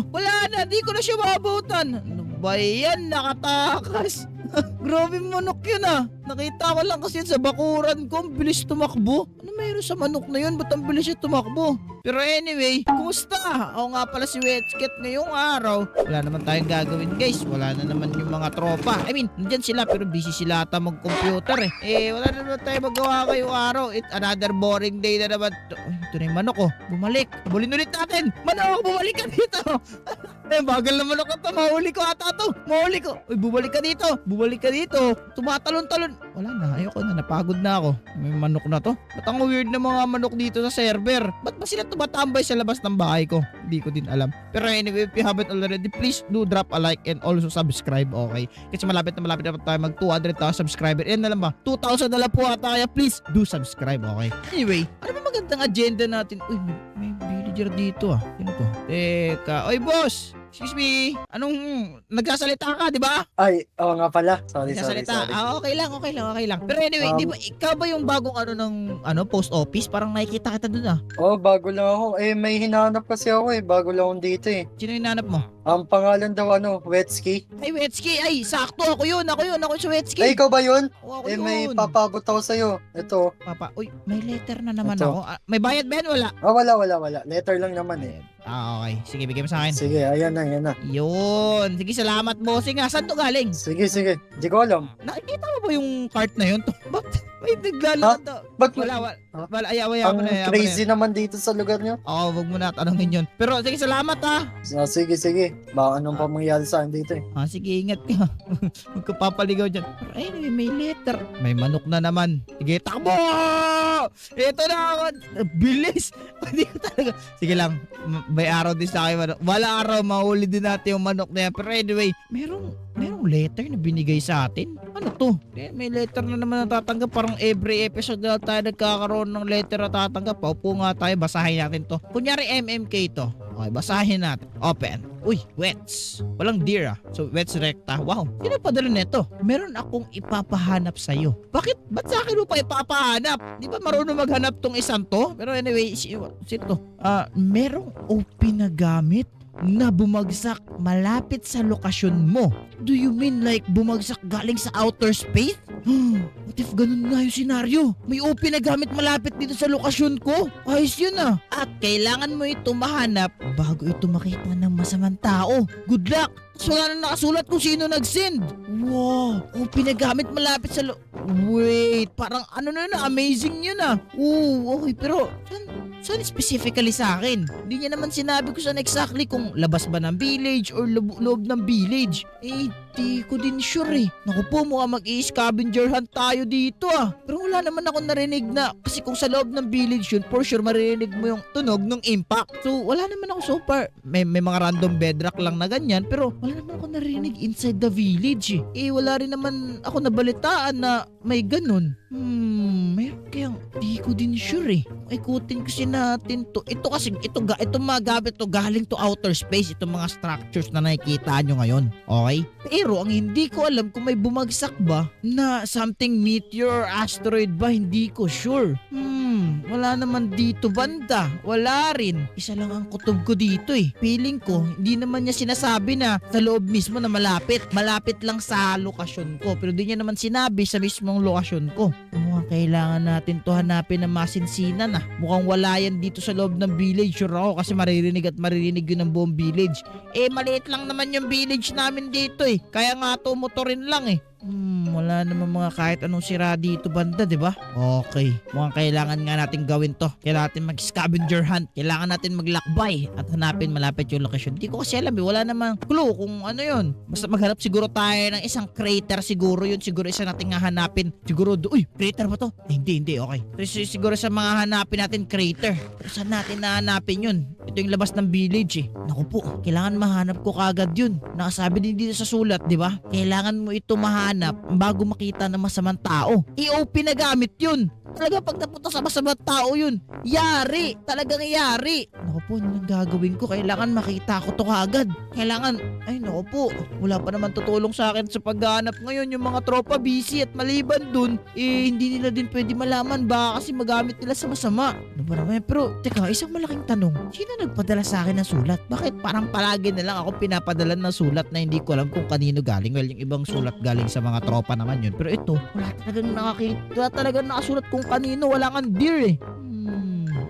Speaker 2: Wala na! Di ko na siya maabutan! Ano ba yan? Nakatakas! Grabe manok yun ah. Nakita ko lang kasi yun sa bakuran ko. Ang bilis tumakbo. Ano mayroon sa manok na yun? Ba't ang bilis siya tumakbo? Pero anyway, kumusta? Ako nga pala si Wetskit ngayong araw. Wala naman tayong gagawin guys. Wala na naman yung mga tropa. I mean, nandyan sila pero busy sila ata mag-computer eh. Wala na naman tayo magawa ngayong araw. Another boring day na naman. Ay, ito na yung manok oh. Bumalik. Bulin ulit natin. Manok, bumalik ka dito. Bagal na manok ito. Mahuli ko ata to. Mahuli ko. Uy, bumalik ka dito. Bumalik ka dito. Tumatalon-talon. Wala na. Ayoko na. Napagod na ako. May manok na to. Ba't ang weird na mga manok dito sa server? Ba't ba sila tumatambay sa labas ng bahay ko? Hindi ko din alam. Pero anyway, if you haven't already, please do drop a like and also subscribe, okay? Kasi malapit na tayo mag 200,000 subscriber. Yan na lang ba? 2,000 na lang po ata kaya please do subscribe, okay? Anyway, ano ba magandang agenda natin? Uy, may villager dito ah. Sino to? Teka. Oy, boss! Excuse me, anong nagsasalita ka, di ba?
Speaker 4: Ay, oo nga pala. Sorry.
Speaker 2: Nagsasalita. Okay lang. Pero anyway, di ba ikaw ba yung bagong post office? Parang nakikita kita dun ah.
Speaker 4: Oo, bago lang ako. May hinahanap kasi ako bago lang ako dito
Speaker 2: Sino yung nanap mo?
Speaker 4: Ang pangalan daw Wetski.
Speaker 2: Ay, Wetski. Ay, sakto. Ako yun. Ako si Wetski.
Speaker 4: Ikaw ba yun?
Speaker 2: Oo, ako yun.
Speaker 4: May papabot ako sa'yo. Ito.
Speaker 2: Papa, uy, may letter na naman
Speaker 4: Ito.
Speaker 2: ako. May bayad ba yan? Wala.
Speaker 4: Wala. Letter lang naman
Speaker 2: Okay. Sige, bigay mo sa akin.
Speaker 4: Sige, ayan na.
Speaker 2: Yun. Sige, salamat, bossing. Saan to galing?
Speaker 4: Sige. Di ko alam.
Speaker 2: Nakikita mo ba yung cart na yun? Ba't may naglalakad to?
Speaker 4: Ba't
Speaker 2: Wala, ayaw mo na.
Speaker 4: crazy naman dito sa lugar nyo?
Speaker 2: Oo, wag mo na tanongin yun. Pero sige, salamat ha.
Speaker 4: Sige. Baka anong pa mangyari sa akin dito
Speaker 2: Sige, ingat ka. Huwag ka papaligaw dyan. Pero anyway, may letter. May manok na naman. Sige, takbo! Ito na ako. Bilis. Hindi ko talaga. Sige lang. May araw din sa akin manok. Wala araw, mahuli din natin yung manok na yan. Pero anyway, merong letter na binigay sa atin. Ano to? May letter na naman natatanggap. Parang every episode na tayo nagkakaroon ng letter na tatanggap. Paupo nga tayo, basahin natin to. Kunyari MMK to. Okay, basahin natin. Open. Uy, Wets. Walang dear ah. So, Wets Recta. Wow. Sino padala nito? Meron akong ipapahanap sa'yo. Ba't sa akin mo pa ipapahanap? Di ba marunong maghanap tong isang to? Pero anyway, sino to? Merong OP na gamit na bumagsak malapit sa lokasyon mo. Do you mean like bumagsak galing sa outer space? What if ganun nga yung senaryo? May OP na gamit malapit dito sa lokasyon ko? Ayos yun ah. At kailangan mo ito mahanap bago ito makita ng masamang tao. Good luck! So wala na nakasulat kung sino nag-send. Wow! OP na gamit malapit sa Wait, parang ano na yun ah, amazing yun ah. Okay, pero saan specifically sa akin? Hindi niya naman sinabi ko saan exactly kung labas ba ng village or loob ng village. Di ko din sure Naku po, mukhang mag-i-scavenger hunt tayo dito ah. Pero wala naman ako narinig na, kasi kung sa loob ng village yun, for sure maririnig mo yung tunog ng impact. So wala naman ako so far. May mga random bedrock lang na ganyan, pero wala naman ako narinig inside the village wala rin naman ako nabalitaan na may ganun. Meron kayang di ko din sure Ikutin kasi natin to. Ito mga gamit to galing to outer space. Itong mga structures na nakikita nyo ngayon. Okay? Pero ang hindi ko alam kung may bumagsak ba na something meteor or asteroid ba, hindi ko sure. Wala naman dito banda. Wala rin. Isa lang ang kutob ko dito Feeling ko, hindi naman niya sinasabi na sa loob mismo na malapit. Malapit lang sa lokasyon ko. Pero di niya naman sinabi sa mismong lokasyon ko. Mukhang kailangan natin to hanapin ng masinsinan Mukhang wala yan dito sa loob ng village. Sure ako kasi maririnig yun ng buong village. Maliit lang naman yung village namin dito Kaya nga to motorin lang Wala naman mga kahit anong sira dito banda, di ba? Okay. Mukhang kailangan nga natin gawin to. Kailangan natin mag-scavenger hunt. Kailangan natin maglakbay at hanapin malapit yung location. Di ko kasi alam wala namang clue kung ano yun. Basta maghanap siguro tayo ng isang crater siguro yun. Siguro isa natin nga hanapin. Siguro, uy, crater ba to? Hindi, okay. So, siguro sa mga hanapin natin crater. Pero saan natin nahanapin yun? Ito yung labas ng village Naku po, kailangan mahanap ko kagad yun. Nakasabi din dito sa sulat, di ba? Kailangan mo ito mahanap bago makita ng masamang tao. OP na gamit yun. Talaga pag napunta sa masamang tao yun, yari. Talagang yari. Naku po, ano nang gagawin ko? Kailangan makita ko to kaagad. Kailangan, naku po, wala pa naman tutulong sa akin sa paghahanap ngayon. Yung mga tropa busy at maliban dun, hindi nila din pwede malaman baka kasi magamit nila sa masama. Ano ba naman? Pero, teka, isang malaking tanong. Sino nagpadala sa akin ng sulat? Bakit parang palagi na lang ako pinapadala ng sulat na hindi ko alam kung kanino galing? Well, yung ibang sulat galing sa sa mga tropa naman yun. Pero ito, wala talagang nakakita. Wala talagang nakasulat kung kanino. Wala kang deer eh.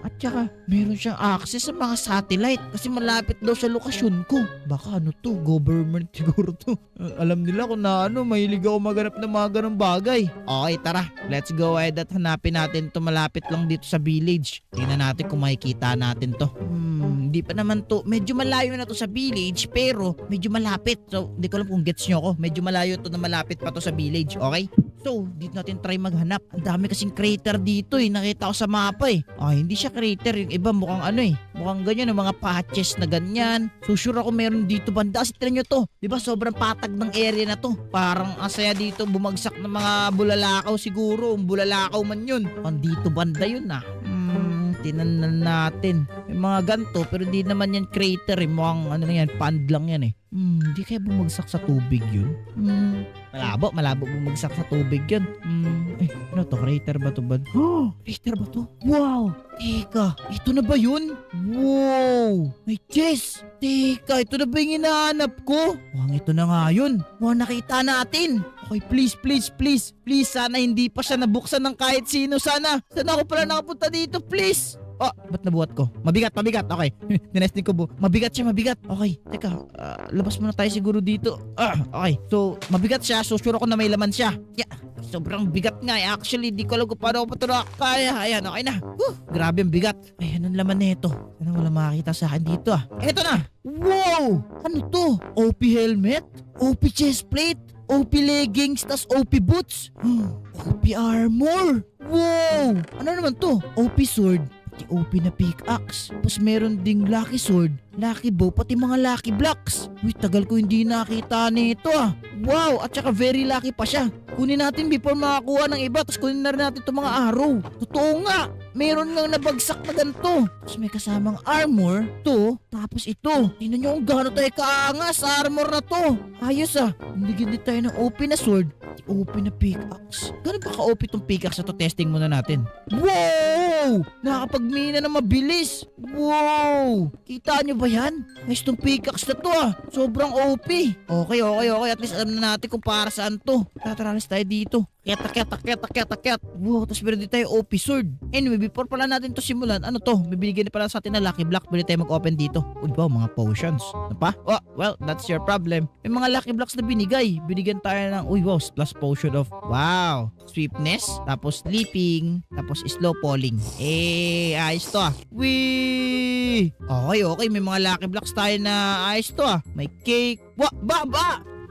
Speaker 2: At saka, meron siyang access sa mga satellite kasi malapit daw sa lokasyon ko. Baka ano to, government siguro to. Alam nila kung na ano, mahilig ako maganap ng mga ganong bagay. Okay, tara. Let's go ahead at hanapin natin to malapit lang dito sa village. Tingnan natin kung makikita natin to. Hindi pa naman to. Medyo malayo na to sa village pero medyo malapit. So, hindi ko alam kung gets nyo ako. Medyo malayo to na malapit pa to sa village. Okay? So, dito natin try maghanap. Ang dami kasing crater dito eh. Nakita ko sa mapa eh. Ay, hindi siya crater. Yung iba mukhang ano eh. Mukhang ganyan, yung mga patches na ganyan. So, sure ako meron dito banda. Kasi tignan nyo to. Diba sobrang patag ng area na to. Parang asaya dito bumagsak ng mga bulalakaw siguro. Ang bulalakaw man yun. Dito banda yun ah. Tinanan natin. May mga ganto pero hindi naman yan crater eh. Mukhang ano lang yan, pond lang yan eh. Hindi kaya bumagsak sa tubig yun? Malabo bumagsak sa tubig yun. Ano to? Crater ba to ba? Crater ba to? Wow! Teka, ito na ba yun? Wow! May chest! Teka, ito na ba yung hinahanap ko? Mukhang ito na nga yun. Mukhang nakita natin. Okay, please. Please, sana hindi pa siya nabuksan ng kahit sino. Sana ako pala nakapunta dito, please. Oh, ba't nabuhat ko? Mabigat. Okay, ninesting ko mabigat siya. Okay, teka, labas muna tayo siguro dito. Okay, so, mabigat siya. So, sure ako na may laman siya. Yeah, sobrang bigat nga eh. Actually, di ko alam kung paano ako kaya. Ayan, okay na. Grabe ang bigat. Ayan ang laman nito. Sana wala makakita sa akin dito ah. Eto na. Wow! Ano to? OP helmet? OP chest plate? OP leggings, tas OP boots? OP armor? Wow! Ano naman to? OP sword? Pati OP na pickaxe. Tapos meron ding lucky sword, lucky bow, pati mga lucky blocks. Uy, tagal ko hindi nakita nito ah. Wow! At saka very lucky pa siya. Kunin natin before makakuha ng iba. Tapos kunin na rin natin itong mga arrow. Totoo nga! Meron ngang nabagsak na ganito. Tapos may kasamang armor. To. Tapos ito. Tingnan nyo kung gaano tayo kaangas sa armor na to. Ayos ah. Hindi tayo ng OP na sword. OP na pickaxe. Gano'n ba ka-OP itong pickaxe na to? Testing muna natin. Wow! Nakakapagmina na mabilis. Wow! Kita nyo ba yan? Guys, itong pickaxe na to ah. Sobrang OP. Okay. At least alam na natin kung para saan to. Tataralis tayo dito. Kyat. Wow, tapos meron din tayo OP sword. Anyway, before pala natin to simulan, ano to? Bibigyan na pala sa atin na lucky block. Pwede tayo mag-open dito. Uy, wow, mga potions. Ano pa? Oh, well, that's your problem. May mga lucky blocks na binigay. Binigyan tayo ng, uy, wow, plus potion of, wow, swiftness, tapos leaping, tapos slow falling. Ayos to ah. Wee! Okay, may mga lucky blocks tayo na ayos to ah. May cake. Ba!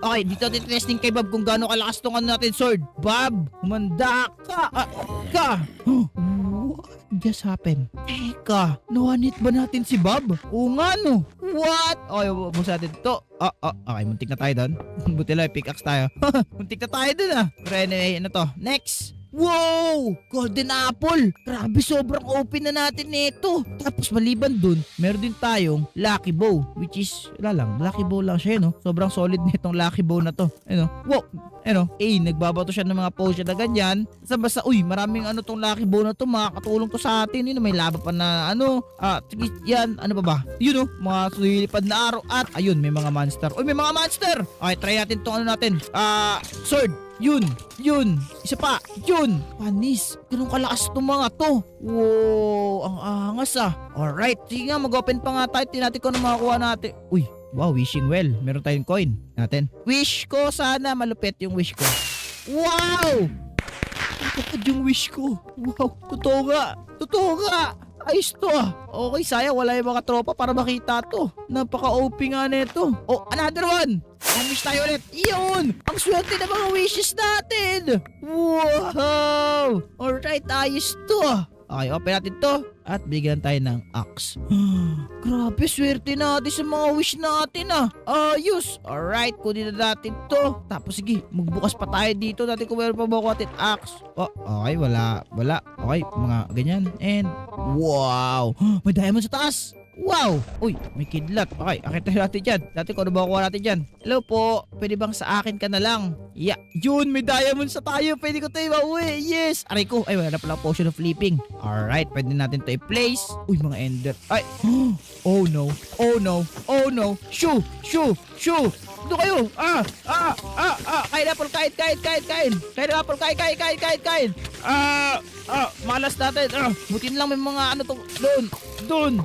Speaker 2: Okay, dito natin testing kay Bob kung gaano kalakas tong ano natin sword. Bob, humanda ka. What just happened? Teka, no-hit ba natin si Bob? Oo nga no. What? Okay, bubos natin to. Okay, muntik na tayo doon. Buti lang, pickaxe tayo. Muntik na tayo doon ah. Pero anyway, ano to? Next! Wow! Golden apple! Grabe, sobrang open na natin nito. Tapos maliban dun, meron din tayong lucky bow. Which is, lucky bow lang siya, no? Sobrang solid nitong lucky bow na to. Wow! Nagbabato siya ng mga potion na ganyan. Basta, maraming ano tong lucky bow na to. Makakatulong to sa atin. May laba pa na sige, yan. Ano ba? Mga sulipad na araw. At, ayun, may mga monster. May mga monster! Okay, try natin tong natin. Sword! Yun! Isa pa! Yun! Panis! Ganun kalakas itong mga to! Wow! Ang angas ah! Alright! Sige nga, mag-open pa nga tayo. Tingnan natin kung ano makakuha natin. Uy! Wow! Wishing well. Meron tayong coin. Natin. Wish ko sana malupit yung wish ko. Wow! Kapag yung wish ko. Wow! Totoo nga! Ayos to ah. Okay, sayang wala yung mga tropa para makita to. Napaka-OP nga nito. Oh, another one! Wish tayo ulit. Yun! Ang swerte na mga wishes natin! Wow! Alright, ayos to ah. Okay, open natin to. At bigyan tayo ng axe. Grabe, swerte natin sa mga wish natin ah. Ayos. Alright, kunin na natin to. Tapos sige, magbukas pa tayo dito. Natin kung meron pa ba natin axe. Okay, wala. Okay, mga ganyan. And, wow! May diamond sa taas. Wow! Uy, may kidlat. Okay, akit tayo natin dyan. Dati kung ano ba kuha natin dyan. Hello po, pwede bang sa akin ka na lang? Yeah, yun, may diamond sa tayo. Pwede ko tayo mauwi. Yes! Aray ko, wala na pala potion of leaping. Alright, pwede natin to i-place. Uy, mga ender. Ay! Oh no! Shoo! Doon kayo. Kain apple, kain. Kain apple, kain. Malas natin. Butin lang may mga ano to. Doon.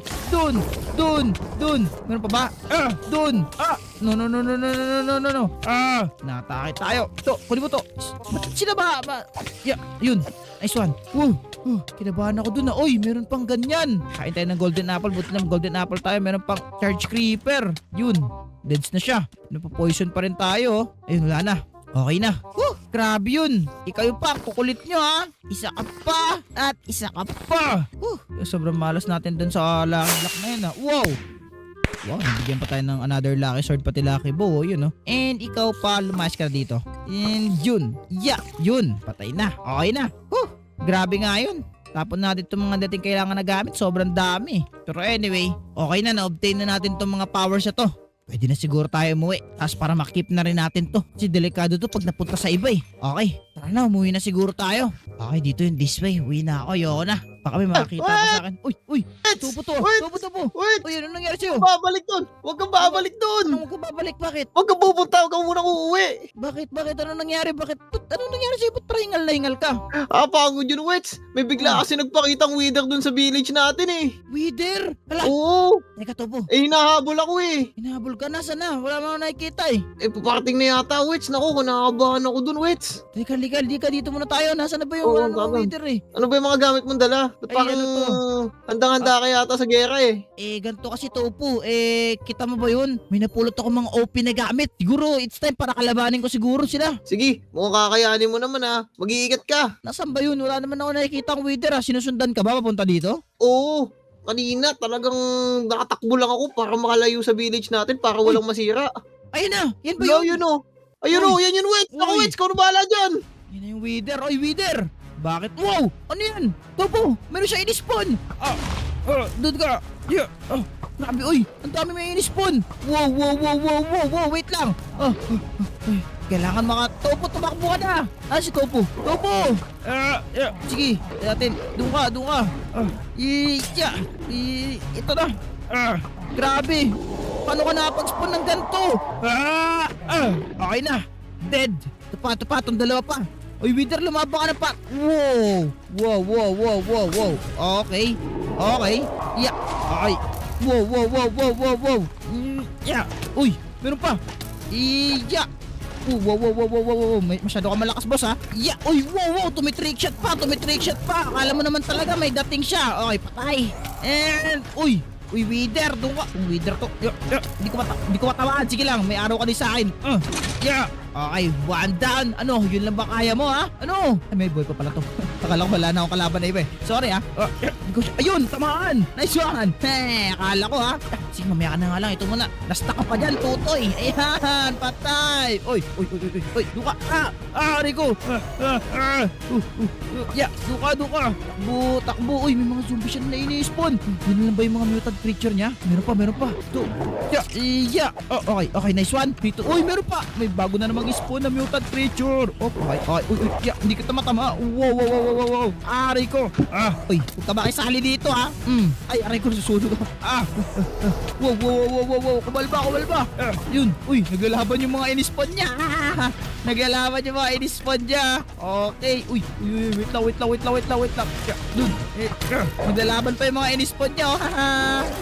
Speaker 2: Meron pa ba? Doon. No. Natake tayo. To, kunin mo to. Sila ba? Yun. Nice one. Kinabahan ako dun na. Oy, meron pang ganyan. Kain tayo ng golden apple. Buti na golden apple tayo. Meron pang charge creeper. Yun. Deads na siya. Napapoison pa rin tayo. Ayun, wala na. Okay na. Grabe yun. Ikaw yung pa. Kukulit nyo ha. Isa ka pa. At isa ka pa. Sobrang malas natin dun sa lucky block na yun ha. Wow, nabigyan pa tayo ng another lucky sword pati lucky bow. Yun no. And ikaw pa, lumayas ka na dito. And yun. Yun. Patay na. Okay na. Grabe nga yun. Tapon natin itong mga dating kailangan na gamit. Sobrang dami. Pero anyway, okay na. Na-obtain na natin itong mga powers na to. Pwede na siguro tayo umuwi. Tapos para makip na rin natin to. Kasi delikado to pag napunta sa iba eh. Okay, tara na, umuwi na siguro tayo. Okay, dito yung this way. Uwi na ako, ayoko na. Baka may makakita pa sa akin. Uy, tupo to.
Speaker 3: Wait!
Speaker 2: Uy, ano nangyari sa'yo?
Speaker 3: Babalik doon! Huwag kang babalik doon!
Speaker 2: Ano ka babalik? Bakit?
Speaker 3: Huwag kang pupunta! Huwag kang munang uuwi!
Speaker 2: Bakit? Ano nangyari? Ano nangyari sa'yo? Ba't parang hingal na hingal ka?
Speaker 3: Pagod yun, Wets! May bigla kasi nagpakitang wither doon sa village natin eh!
Speaker 2: Wither? Hala,
Speaker 3: Oo!
Speaker 2: teka tupo.
Speaker 3: Hinahabol ako eh!
Speaker 2: Hinahabol ka, nasa na? Wala mo nakikita eh.
Speaker 3: Paparating na yata, Wets! Naku, kinakabahan ako doon, Wets!
Speaker 2: Teka, dito muna tayo. Nasa na ba yung
Speaker 3: Oo,
Speaker 2: mga
Speaker 3: gagang.
Speaker 2: wither eh?
Speaker 3: Ano ba yung mga gamit mong dala? Ba't
Speaker 2: Ay,
Speaker 3: parang
Speaker 2: ano to?
Speaker 3: handang-handa ka yata sa gera eh?
Speaker 2: Ganito kasi Topo. Kita mo ba yun? May napulot ako mga OP na gamit. Siguro, it's time para kalabanin ko siguro sila.
Speaker 3: Sige, mukhang kakayanin mo naman ha. Mag-iingat ka.
Speaker 2: Nasaan ba yun? Wala naman ako nakikita ang wither ah. Sinusundan ka ba papunta dito?
Speaker 3: Oo, kanina talagang nakatakbo lang ako para makalayo sa village natin para walang masira.
Speaker 2: Ayun na! Yan ba
Speaker 3: Yo,
Speaker 2: yun?
Speaker 3: yun o. Ayun o,
Speaker 2: Uy.
Speaker 3: yan yun, Wets. Ako,
Speaker 2: Uy.
Speaker 3: Wets, ikaw na bahala dyan.
Speaker 2: Yan na yung wither. Oy, wither! Bakit? Wow! Ano yan? Topo! Meron siya in-spawn! Doon ka! Yeah! Grabe, oy! Ang dami may in-spawn! Wow! Wait lang! Kailangan Topo, tumakbo ka na! Si Topo! Topo! Sige, natin. Doon ka! Ito na! Grabe! Paano ka nakapag-spawn ng ganito? Okay na! Dead! Ito pa, itong dalawa pa! Uy, wither, lumaba ka na pa! Wow! Okay. Yeah! Okay! Wow! Yeah! Uy! Meron pa! Yeah! Wow! Masyado ka malakas, boss, ha? Yeah! Uy! Wow! Tumitrick shot pa! Akala mo naman talaga may dating siya! Okay, patay! And... Uy, wither! Doon ka! Kung wither to... Hindi ko matawaan! Sige lang, may araw ka din sa akin! Yeah! Okay, one down. Ano, yun lang ba kaya mo ha? Ano? Ay, may boy pa pala to. Akala ko wala na akong kalaban na iba eh. Sorry ha. Ayun, tamaan. Nice one. Akala ko ha. Sige, mamaya ka na nga lang. Ito muna. Nasta ka pa dyan, tutoy. Ayan, patay. Oy, duka. Rico. Yeah, duka. Takbo. Uy, may mga zombie siya na ini-spawn. Yun lang ba yung mga mutant creature niya? Meron pa. Ito. Yeah. Okay, nice one. Dito. Uy, meron pa. May bago na namang spawn na mutant creature. Okay. Uy, yeah, hindi kita matama. Wow. Aray ko. Uy, huwag ka makisali dito ha. Ay, aray ko, susunog ako. Wow. Kumalba. Yun. Uy, naglalaban yung mga in-spawn niya. Okay. Uy, wait lang. Dun. Naglalaban pa yung mga in-spawn niya.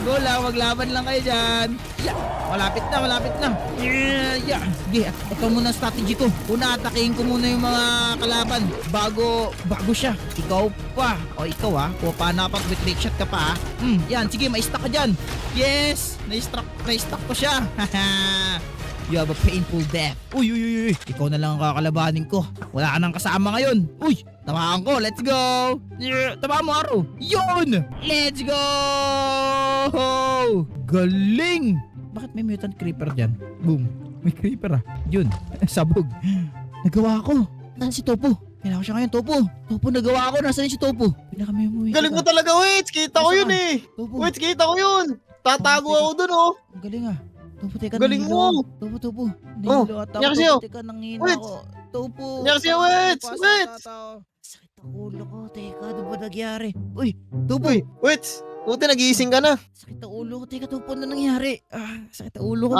Speaker 2: Go lang, maglaban lang kayo dyan. Yeah. Malapit na. Yeah. Sige, ito muna ang strategy ko. Una, atakihin ko muna yung mga kalaban bago siya. Ikaw pa. O ikaw ha. O paano kapag may trick shot ka pa ha. Yan, sige, ma-stack ka dyan. Yes! Na-stack ko siya. You have a painful death. Uy. Ikaw na lang ang kakalabanin ko. Wala ka nang kasama ngayon. Uy, tamaan ko. Let's go. Yeah, tamaan mo, Aro. Yun! Let's go! Galing! Bakit may mutant creeper dyan? Boom. May creeper ah. Yun. Sabog. Nagawa ko. Nasaan si Topo? Kailangan ko siya ngayon, Topo. Topo, nagawa ko. Nasaan si Topo? Pinakami
Speaker 3: Galing mo talaga, Wets. Kita ko yun eh.
Speaker 2: Topo.
Speaker 3: Wets, kita ko yun. Tatago ako dun oh.
Speaker 2: Ang galing ah. Topo, teka,
Speaker 3: Galing
Speaker 2: nangilo.
Speaker 3: mo.
Speaker 2: Topo. Nangilo ata
Speaker 3: nangyari
Speaker 2: ako.
Speaker 3: sa'yo?
Speaker 2: Teka, nangino
Speaker 3: Wait.
Speaker 2: ako. Topo.
Speaker 3: Nangyari sa'yo, Wets.
Speaker 2: Sakit ang ulo ko. Teka, ano ba nagyari? Uy, Topo.
Speaker 3: Uy, Wets.
Speaker 1: Buti nagising ka na.
Speaker 2: Sakit ang ulo ko. Teka, tupo na nangyari. Sakit ang ulo ko.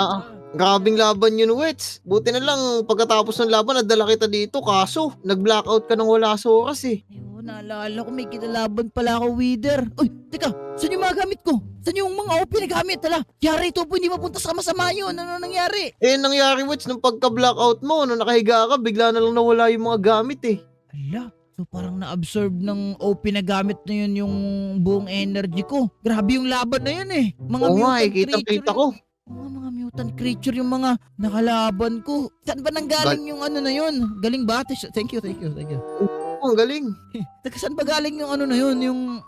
Speaker 1: Grabing laban yun, Wets. Buti na lang, pagkatapos ng laban, nadala kita dito. Kaso, nag-blackout ka ng wala sa oras eh.
Speaker 2: Ayun, naalala ko may kinalaban pala ako, Wither. Uy, teka, saan yung mga gamit ko? Saan yung mga OP na gamit? Hala, yari ito po, hindi mapunta sa masama yun. Ano nangyari?
Speaker 1: Nangyari, Wets, nung pagka-blackout mo, nung nakahiga ka, bigla na lang nawala yung mga gamit eh.
Speaker 2: Hala, so parang na-absorb ng OP na gamit na yun yung buong energy ko. Grabe yung laban na yun eh. Mga
Speaker 1: Oo nga,
Speaker 2: mutant
Speaker 1: kitang-kita
Speaker 2: creature
Speaker 1: ko.
Speaker 2: mga mutant creature yung mga nakalaban ko. Saan ba nanggaling yung ano na yun? Galing ba? Thank you.
Speaker 1: Oo, ang galing.
Speaker 2: Teka, saan ba galing yung ano na yun?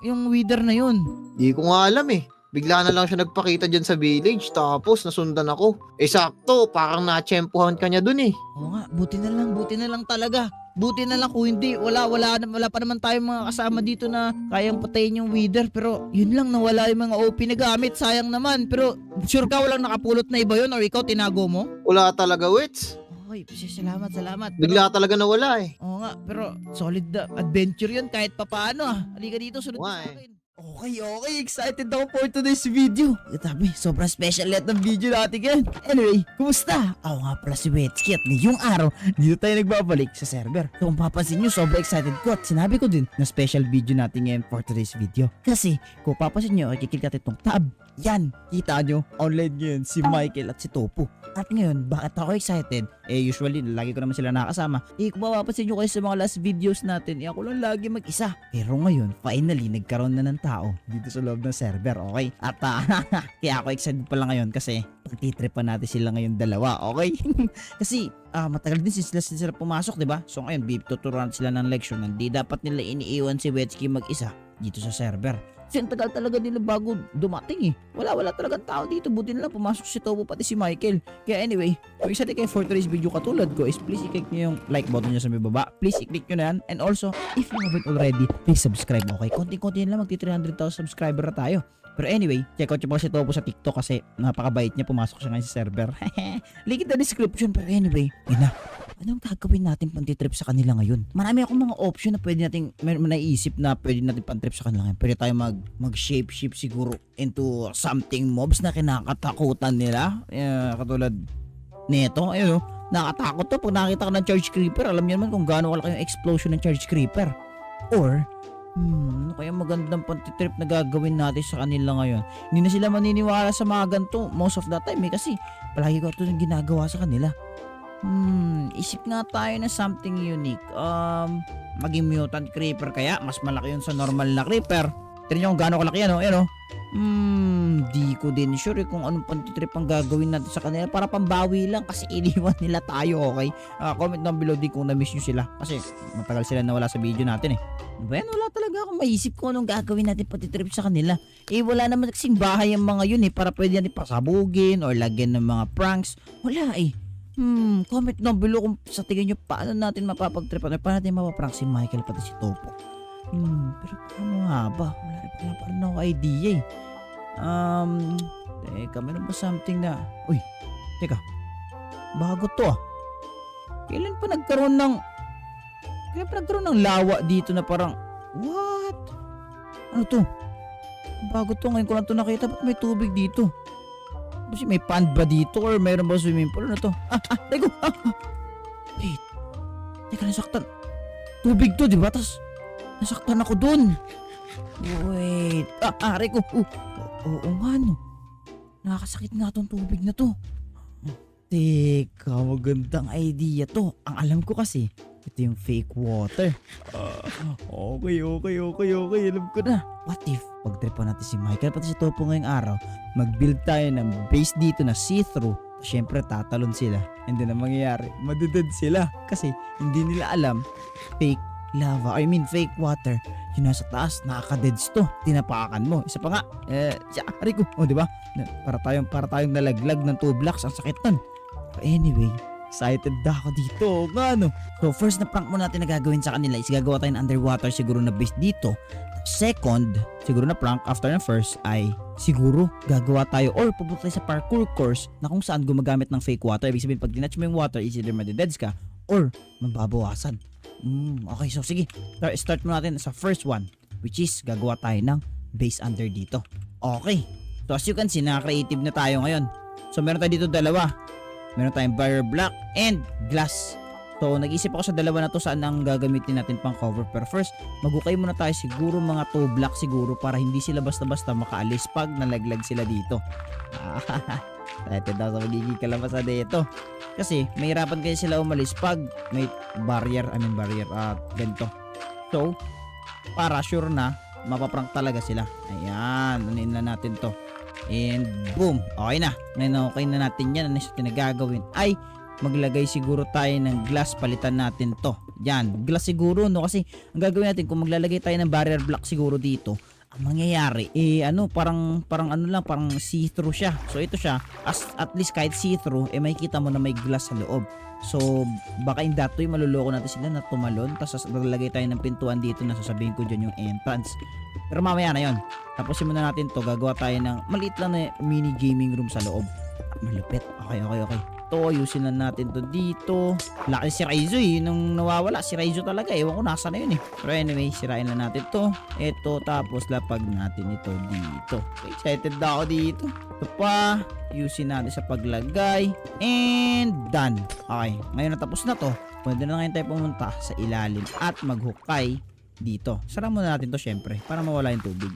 Speaker 2: Yung Wither na yun?
Speaker 1: Di ko nga alam eh. Bigla na lang siya nagpakita dyan sa village, tapos nasundan ako. Sakto, parang natsyempohan ka niya dun eh.
Speaker 2: Oo nga, buti na lang talaga. Buti na lang kung hindi, wala pa naman tayong mga kasama dito na kayang patayin yung Wither. Pero yun lang, nawala yung mga OP na gamit, sayang naman. Pero sure ka walang nakapulot na iba yun or ikaw tinago mo?
Speaker 1: Wala talaga, Wets.
Speaker 2: Okay, salamat.
Speaker 1: Bigla talaga nawala eh.
Speaker 2: Oo nga, pero solid na adventure yun kahit papaano Halika dito, sunod
Speaker 1: Oo nga
Speaker 2: sa akin. Okay, excited ako for today's video. Grabe, sobrang special net ng video natin yan. Anyway, kumusta? Ako nga pala si Wetsky at ngayong araw, dito tayo nagbabalik sa server. So kung papansin nyo, sobrang excited ko at sinabi ko din na special video natin ngayon for today's video. Kasi kung papansin nyo, kiklik natin itong tab. Yan, kita nyo, online ngayon si Michael at si Topo. At ngayon, bakit ako excited? Usually, lagi ko naman sila nakasama. Kung mapapansin nyo kayo sa mga last videos natin, ako lang lagi mag-isa. Pero ngayon, finally, nagkaroon na ng tao dito sa loob ng server, okay? At kaya ako excited pala ngayon kasi pagtitripan natin sila ngayon dalawa, okay? Kasi matagal din sila pumasok, di ba? So ngayon, tuturuan sila ng leksyon. Hindi dapat nila iniiwan si Wetsky mag-isa dito sa server. Kasi ang tagal talaga nila bago dumating eh. Wala talagang tao dito. Buti na lang pumasok si Topo pati si Michael. Kaya anyway, kung isa din kayo for today's video katulad ko is please i-click nyo yung like button nyo sa may baba. Please i-click nyo na yan. And also, if you haven't already, please subscribe. Okay, konti-konti na lang. Magti-300,000 subscriber na tayo. Pero anyway, check out nyo po si Topo sa TikTok kasi napakabait niya. Pumasok siya ngayon sa server. Link in the description. Pero anyway, yun na. Anong gagawin natin pantitrip sa kanila ngayon? Marami akong mga option na pwede natin, may naisip na pwede natin pantrip sa kanila ngayon. Pwede tayo mag-shape-shift siguro into something mobs na kinakatakutan nila. Katulad nito, ayun, nakatakot to. Pag nakita ka ng charge creeper, alam niyo naman kung gaano kalaki yung explosion ng charge creeper. Or, ano kaya magandang pantitrip na gagawin natin sa kanila ngayon? Hindi na sila maniniwala sa mga ganito most of the time kasi palagi ko ito yung ginagawa sa kanila. Isip nga tayo na something unique. Maging mutant creeper kaya mas malaki yun sa normal na creeper. Tignan nyo kung gaano kalaki yan, Ayan, di ko din sure kung anong pantitrip ang gagawin natin sa kanila para pambawi lang kasi iniwan nila tayo, okay? Comment down below din kung na-miss nyo sila kasi matagal sila nawala sa video natin eh. Well, wala talaga akong maisip kung anong gagawin natin pantitrip sa kanila. Wala naman kasing bahay ang mga yun para pwede natin pasabugin or lagyan ng mga pranks. Wala comment down below kung sa tingin nyo paano natin mapapagtripan or paano natin mapaprank si Michael pati si Topo. Pero paano nga ba? Wala pa rin ako idea eh. Teka, meron ba something na... Uy, teka. Bago to Kailan pa nagkaroon ng lawa dito na parang... What? Ano to? Bago to, ngayon ko lang to nakita. Ba't may tubig dito? Kasi may pond ba dito or mayroon ba swimming pool? Ano to? Teko. Wait. Teka, nasaktan. Tubig to, di ba? Tapos, nasaktan ako dun. Wait. Reko. Oo nga, no. Nakakasakit nga tong tubig na to. Teka, magandang idea to. Ang alam ko kasi, ito yung fake water. Okay. Alam ko na. What if, pagtripan natin si Michael pati si Topo ngayong araw, mag-build tayo ng base dito na see-through. Siyempre, tatalon sila. And then, ang mangyayari, madudad sila. Kasi, hindi nila alam, fake fake water. Yung nasa taas, nakaka-deads to. Tinapakan mo. Isa pa nga, Rico, di ba? Para tayong nalaglag ng 2 blocks. Ang sakit nun. But anyway, excited na ako dito. So, first na prank mo natin na gagawin sa kanila is gagawa tayo ng underwater siguro na base dito. Second, siguro na prank after na first ay siguro gagawa tayo or pupunta tayo sa parkour course na kung saan gumagamit ng fake water. Ibig sabihin, pag dinatch mo yung water, is either madededs ka or mababawasan. Okay, so sige. Start mo natin sa first one, which is gagawa tayo ng base under dito. Okay. So as you can see, na-creative na tayo ngayon. So meron tayo dito dalawa. Meron tayong barrier block and glass. So nag-isip ako sa dalawa na to saan ang gagamitin natin pang cover. Pero first, magukay muna tayo siguro mga 2 block siguro para hindi sila basta-basta makaalis pag nalaglag sila dito. Excited daw sa magiging kalabasan dito. Kasi mahirapan kayo sila umalis pag may barrier, ganito. So, para sure na mapaprank talaga sila. Ayan, anuin na natin to. And boom, okay na. Ngayon okay na natin yan. Ano yung tinagagawin? Ay, maglagay siguro tayo ng glass, palitan natin to. Yan, glass siguro no, kasi ang gagawin natin kung maglalagay tayo ng barrier block siguro dito, ang mangyayari parang see-through siya. So ito siya, at least kahit see-through, makikita mo na may glass sa loob. So baka in that way maluloko natin sila na tumalon, tapos maglalagay tayo ng pintuan dito na sasabihin ko dyan yung entrance. Pero mamaya na yon. Tapos muna natin to, gagawa tayo ng maliit lang na mini gaming room sa loob. Malupit. Okay. To, ayusin lang natin to dito. Laki si Raizo nung nawawala si Raizo talaga, ewan ko nasa na yun Pero anyway, sirain lang natin to. Ito, tapos lapag natin ito dito. Excited na ako dito. Ito pa, ayusin natin sa paglagay. And done. Okay, ngayon natapos na to. Pwede na ngayon tayo pumunta sa ilalim at maghukay dito. Sara muna natin to syempre para mawala yung tubig.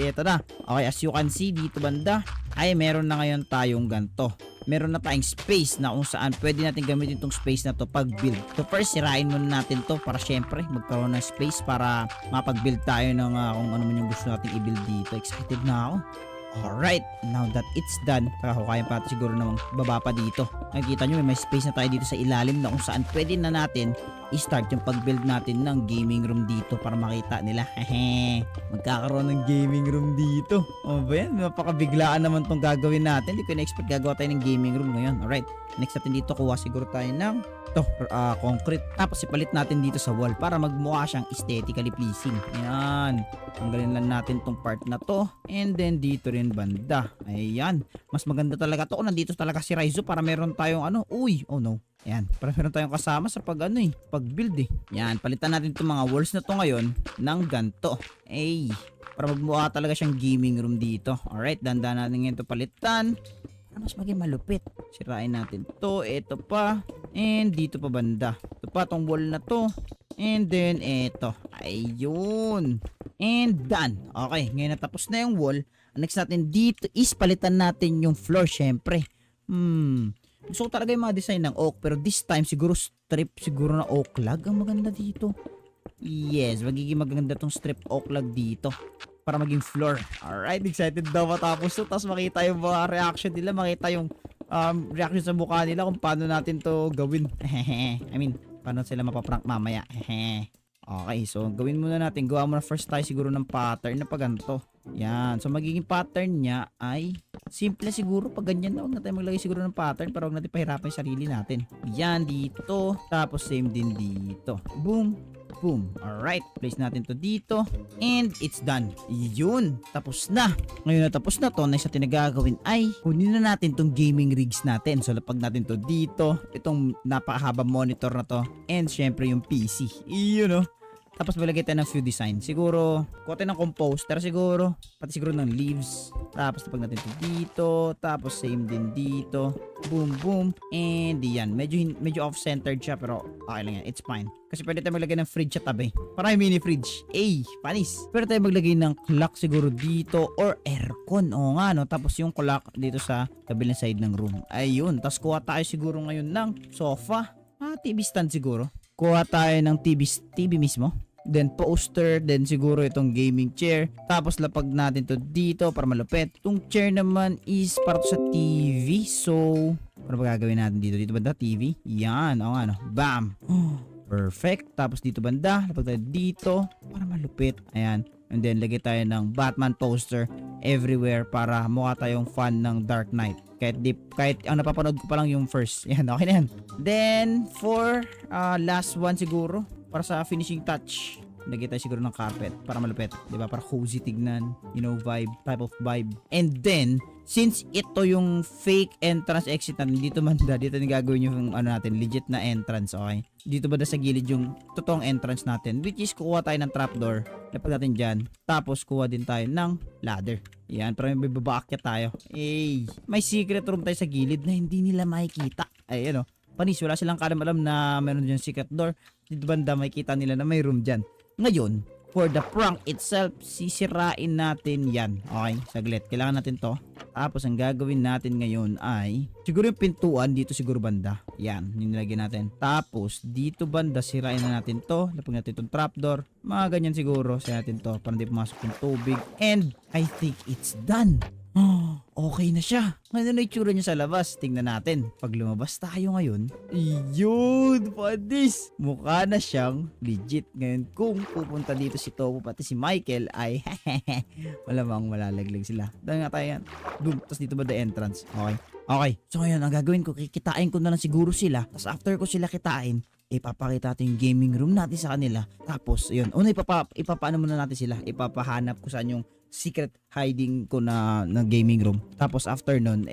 Speaker 2: Eto na. Okay, as you can see dito banda ay meron na ngayon tayong ganto. Meron na tayong space na kung saan pwede natin gamitin itong space na to pag build. So first, sirain muna natin to para syempre magkaroon ng space para mapag-build tayo ng kung ano man yung gusto nating i-build dito. Excited na ako. Alright, now that it's done, kakahukayan pa natin siguro namang baba pa dito. Nakikita nyo may space na tayo dito sa ilalim na kung saan pwede na natin i-start yung pag-build natin ng gaming room dito para makita nila. Magkakaroon ng gaming room dito. O ba yan? Napakabiglaan naman tong gagawin natin. Hindi ko na-expect gagawa tayo ng gaming room ngayon. Alright, next natin dito kuha siguro tayo ng concrete. Tapos ipalit natin dito sa wall para magmukha siyang aesthetically pleasing. Ayan. Tanggalin lang natin tong part na to. And then dito rin banda. Ayan. Mas maganda talaga to kung nandito talaga si Raizo para meron tayong oh no. Ayan. Para meron tayong kasama sa pag-build Ayan. Palitan natin itong mga walls na to ngayon ng ganto. Para magmukha talaga siyang gaming room dito. Alright. Dandan natin ngayon ito palitan. Mas maging malupit. Sirain natin to, ito pa, and dito pa banda. Ito pa tong wall na to, and then ito. Ayun. And done. Okay, ngayon natapos na yung wall. Ang next natin dito is palitan natin yung floor syempre. Gusto ko talaga yung mga design ng oak, pero this time siguro strip siguro na oak log ang maganda dito. Yes, magiging maganda tong strip oak log dito para maging floor. Alright, excited daw matapos to. Tapos makita yung mga reaction nila. Makita yung reaction sa mukha nila kung paano natin to gawin. Paano sila mapaprank mamaya. Okay, so gawin muna natin. Gawa muna first tayo siguro ng pattern na paganto. Yan. So magiging pattern niya ay simple siguro. Pag ganyan na, huwag na tayo maglagay siguro ng pattern para huwag natin pahirapan yung sarili natin. Yan dito. Tapos same din dito. Boom. Boom. Alright. Place natin to dito. And it's done. Yun. Tapos na. Ngayon na tapos na to, next natin na gagawin ay kunin na natin tong gaming rigs natin. So lapag natin to dito. Itong napakahaba monitor na to. And syempre yung PC. Yun Tapos malagay tayo ng few design. Siguro, kuha tayo ng composter siguro. Pati siguro ng leaves. Tapos tapag natin ito dito. Tapos same din dito. Boom, boom. And yan. Medyo off-centered siya. Pero okay lang yan. It's fine. Kasi pwede tayo maglagay ng fridge sa tabi. Para yung mini fridge. Panis. Pwede tayo maglagay ng clock siguro dito. Or aircon. Oo nga Tapos yung clock dito sa kabilang side ng room. Ayun. Tapos kuha tayo siguro ngayon ng sofa. TV stand siguro. Kuha tayo ng TV mismo. Then poster, then siguro itong gaming chair. Tapos lapag natin to dito para malupit. Itong chair naman is para to sa TV. So, ano ba gagawin natin dito? Dito banda, TV. Yan, Bam! Perfect. Tapos dito banda, lapag tayo dito para malupit. Ayan. And then lagay tayo ng Batman poster everywhere para mukha tayong fan ng Dark Knight. Kahit ang napapanood ko pa lang yung first. Yan, okay na yan. Then, for last one siguro, para sa finishing touch, lagay tayo siguro ng carpet para malupit. Diba? Para cozy tignan. You know, vibe. Type of vibe. And then, since ito yung fake entrance exit natin, dito banda, dito na gagawin yung ano natin, legit na entrance, okay? Dito banda sa gilid yung totoong entrance natin, which is kukuha tayo ng trapdoor. Lapag natin dyan. Tapos, kuha din tayo ng ladder. Yan, pero may babaakyat tayo. May secret room tayo sa gilid na hindi nila makikita. Ay, ano. Panis, wala silang alam na meron dyan secret door. Dito banda, makikita nila na may room dyan. Ngayon, for the prank itself, sisirain natin yan. Okay, saglit. Kailangan natin to. Tapos, ang gagawin natin ngayon ay, siguro yung pintuan, dito siguro banda. Yan, yung nilagyan natin. Tapos, dito banda, sirain na natin to. Lapag natin itong trapdoor. Mga ganyan siguro. Sirain natin to para hindi pumasok yung tubig. And, I think it's done. Oh, okay na siya. Ngayon na itsura niya sa labas. Tingnan natin. Pag lumabas tayo ngayon, yun, padis. Mukha na siyang legit. Ngayon, kung pupunta dito si Topo pati si Michael, ay malamang malalaglag sila. Dahil nga tayo yan. Boom. Tapos dito ba the entrance? Okay. Okay. So ngayon, ang gagawin ko, kikitain ko na lang siguro sila. Tapos after ko sila kitain, ipapakita natin yung gaming room natin sa kanila. Tapos, yun. Una, ipapaano muna natin sila. Ipapahanap ko saan yung secret hiding ko na gaming room. Tapos after nun,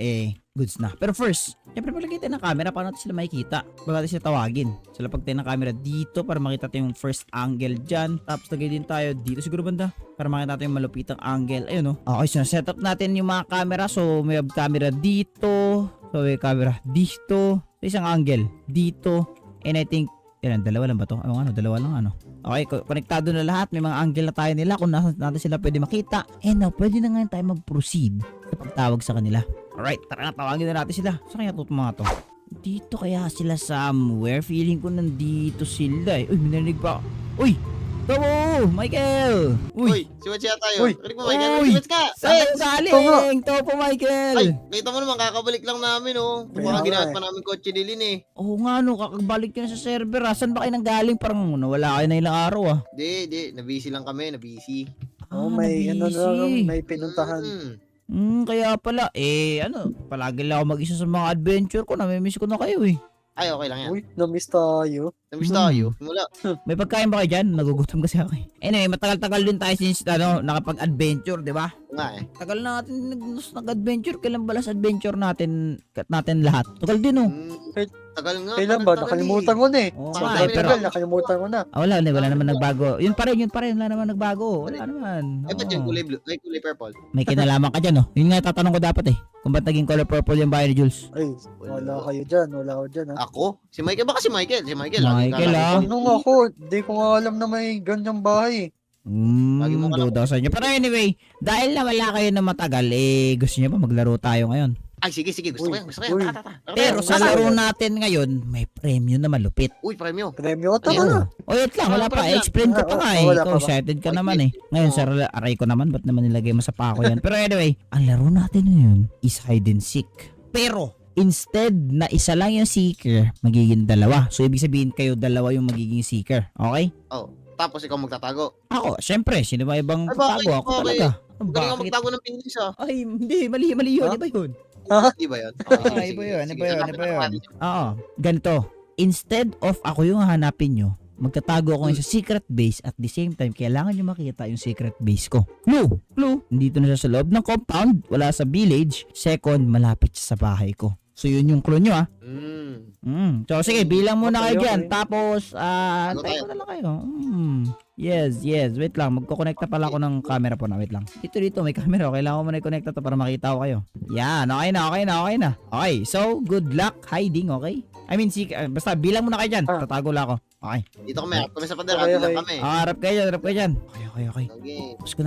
Speaker 2: goods na. Pero first, syempre palagay tayo ng camera para natin sila makikita. Baga natin sila tawagin. Sila pag tayo ng camera dito para makita tayo yung first angle dyan. Tapos lagay din tayo dito siguro banda para makita tayo yung malupitang angle. Ayun, no? Okay, so set up natin yung mga camera. So may camera dito. So may camera dito. So isang angle dito. And I think, dalawa lang ba to? Dalawa lang Okay, konektado na lahat. May mga angle na tayo nila kung nasa natin sila pwede makita. And now, pwede na ngayon tayo mag-proceed sa pagtawag sa kanila. Alright, tara na, tawagin na natin sila. Saan kaya ito mga to? Dito kaya sila somewhere? Feeling ko nandito sila eh. Uy, minarinig pa. Uy! Topo! Michael!
Speaker 3: Uy, siwat siya tayo.
Speaker 1: Uy.
Speaker 3: Rinig mo, Michael.
Speaker 2: Uy.
Speaker 3: Siwat ka.
Speaker 2: Saan ka galing? Topo, Michael!
Speaker 3: Ay, kita mo naman, kakabalik lang namin, oh. Baka ginamit pa namin kotse nilin, eh.
Speaker 2: Oo nga no, kakabalik ka na sa server ha. Saan ba kayo nang galing? Parang nawala kayo na ilang araw ah.
Speaker 3: Di. Nabisi lang kami, nabisi.
Speaker 4: May
Speaker 2: nabisi.
Speaker 4: may pinuntahan.
Speaker 2: Kaya pala, palagi lang ako mag-isa sa mga adventure ko. Namimiss ko na kayo eh.
Speaker 3: Ay, okay lang yan.
Speaker 4: Uy, na-miss tayo.
Speaker 3: Namiss tayo. Wala.
Speaker 2: May pagkain ba kayo dyan? Nagugutom kasi ako eh. Anyway, matagal-tagal din tayo since nakapag-adventure, di ba?
Speaker 3: Nga eh.
Speaker 2: Tagal na natin nag-adventure. Kailan balas adventure natin lahat? Tagal din oh.
Speaker 3: Tagal nga.
Speaker 4: Kailan ba?
Speaker 3: tagal
Speaker 4: Nakalimutan ko na eh.
Speaker 2: Oo
Speaker 3: Sa
Speaker 2: nga
Speaker 3: dami
Speaker 2: eh, pero...
Speaker 4: Tagal, nakalimutan ko na.
Speaker 2: wala naman nagbago. Yun pa rin. Wala naman nagbago. Wala naman.
Speaker 3: Eh, ba't yung
Speaker 2: Oo.
Speaker 3: kulay blue? Ay, kulay purple.
Speaker 2: May kinalaman ka dyan oh. Yun nga tatanong ko dapat eh. Kung ba't naging color purple yung bahay ni Jules?
Speaker 4: Ay, wala kayo dyan. Wala ako dyan ha.
Speaker 3: Ako? Si Michael? Baka si Michael. Si Michael.
Speaker 2: Michael, ah.
Speaker 4: Ano nga ako? Di ko nga alam na may ganyang bahay.
Speaker 3: Lagi mo ka lang-
Speaker 2: Duda sa inyo. Pero anyway, dahil na wala kayo na matagal, gusto niyo ba maglaro tayo ngayon?
Speaker 3: Ay, sige. Gusto ko yan.
Speaker 4: Uy.
Speaker 3: Tara.
Speaker 2: Pero sa
Speaker 4: Tara.
Speaker 2: laro natin ngayon, may premyo na malupit.
Speaker 3: Uy, premyo.
Speaker 4: Premyo ka
Speaker 3: Ano?
Speaker 4: na.
Speaker 2: Wait lang, wala pa.
Speaker 3: Wala.
Speaker 2: Explain ko pa nga eh.
Speaker 4: Wala
Speaker 2: Ikaw,
Speaker 4: pa ba?
Speaker 2: excited ka
Speaker 3: Ay,
Speaker 2: naman eh. Ngayon,
Speaker 3: Oo.
Speaker 2: sa aray ko naman, ba't naman nilagay mo sa pako yan? Pero anyway, ang laro natin ngayon is hide and seek. Pero, instead na isa lang yung seeker, magiging dalawa. So, ibig sabihin kayo dalawa yung magiging seeker. Okay?
Speaker 3: Oh, tapos ikaw magtatago.
Speaker 2: Ako, syempre, sino ba ibang
Speaker 3: Ay, bakit?
Speaker 2: tago? Ako
Speaker 3: Bakit?
Speaker 2: talaga.
Speaker 3: Galing ka
Speaker 2: Bakit?
Speaker 3: magtago ng pinis, ah.
Speaker 2: Ay, hindi. Mali yun.
Speaker 4: Ha?
Speaker 2: Iba yun.
Speaker 3: Di ba yun?
Speaker 2: Ah, iba yun. Oo. Ganito. Instead of ako yung hanapin nyo, magtatago ako ngayon sa secret base at the same time, kailangan nyo makita yung secret base ko. Clue. Nandito na siya sa loob ng compound, wala sa village. Second, malapit siya sa bahay ko. So, yun yung clue nyo ah. So, sige, bilang muna kayo
Speaker 4: Okay,
Speaker 2: dyan.
Speaker 4: okay.
Speaker 2: Tapos,
Speaker 3: Tago
Speaker 2: tayo
Speaker 3: tayo.
Speaker 2: na lang kayo. Yes. Wait lang. Magkoconnecta pala ako ng camera po na. Wait lang. Dito. May camera. Kailangan ko muna i-connecta to para makita ko kayo. Yan. Okay na. Okay. So, good luck hiding. Okay? I mean, basta bilang muna kayo dyan. Tatago lang ako. Okay.
Speaker 3: Dito kami, harap kami sa pader.
Speaker 4: Okay,
Speaker 3: Harap lang
Speaker 4: okay.
Speaker 3: kami.
Speaker 2: Harap kayo dyan. Okay.
Speaker 3: Okay.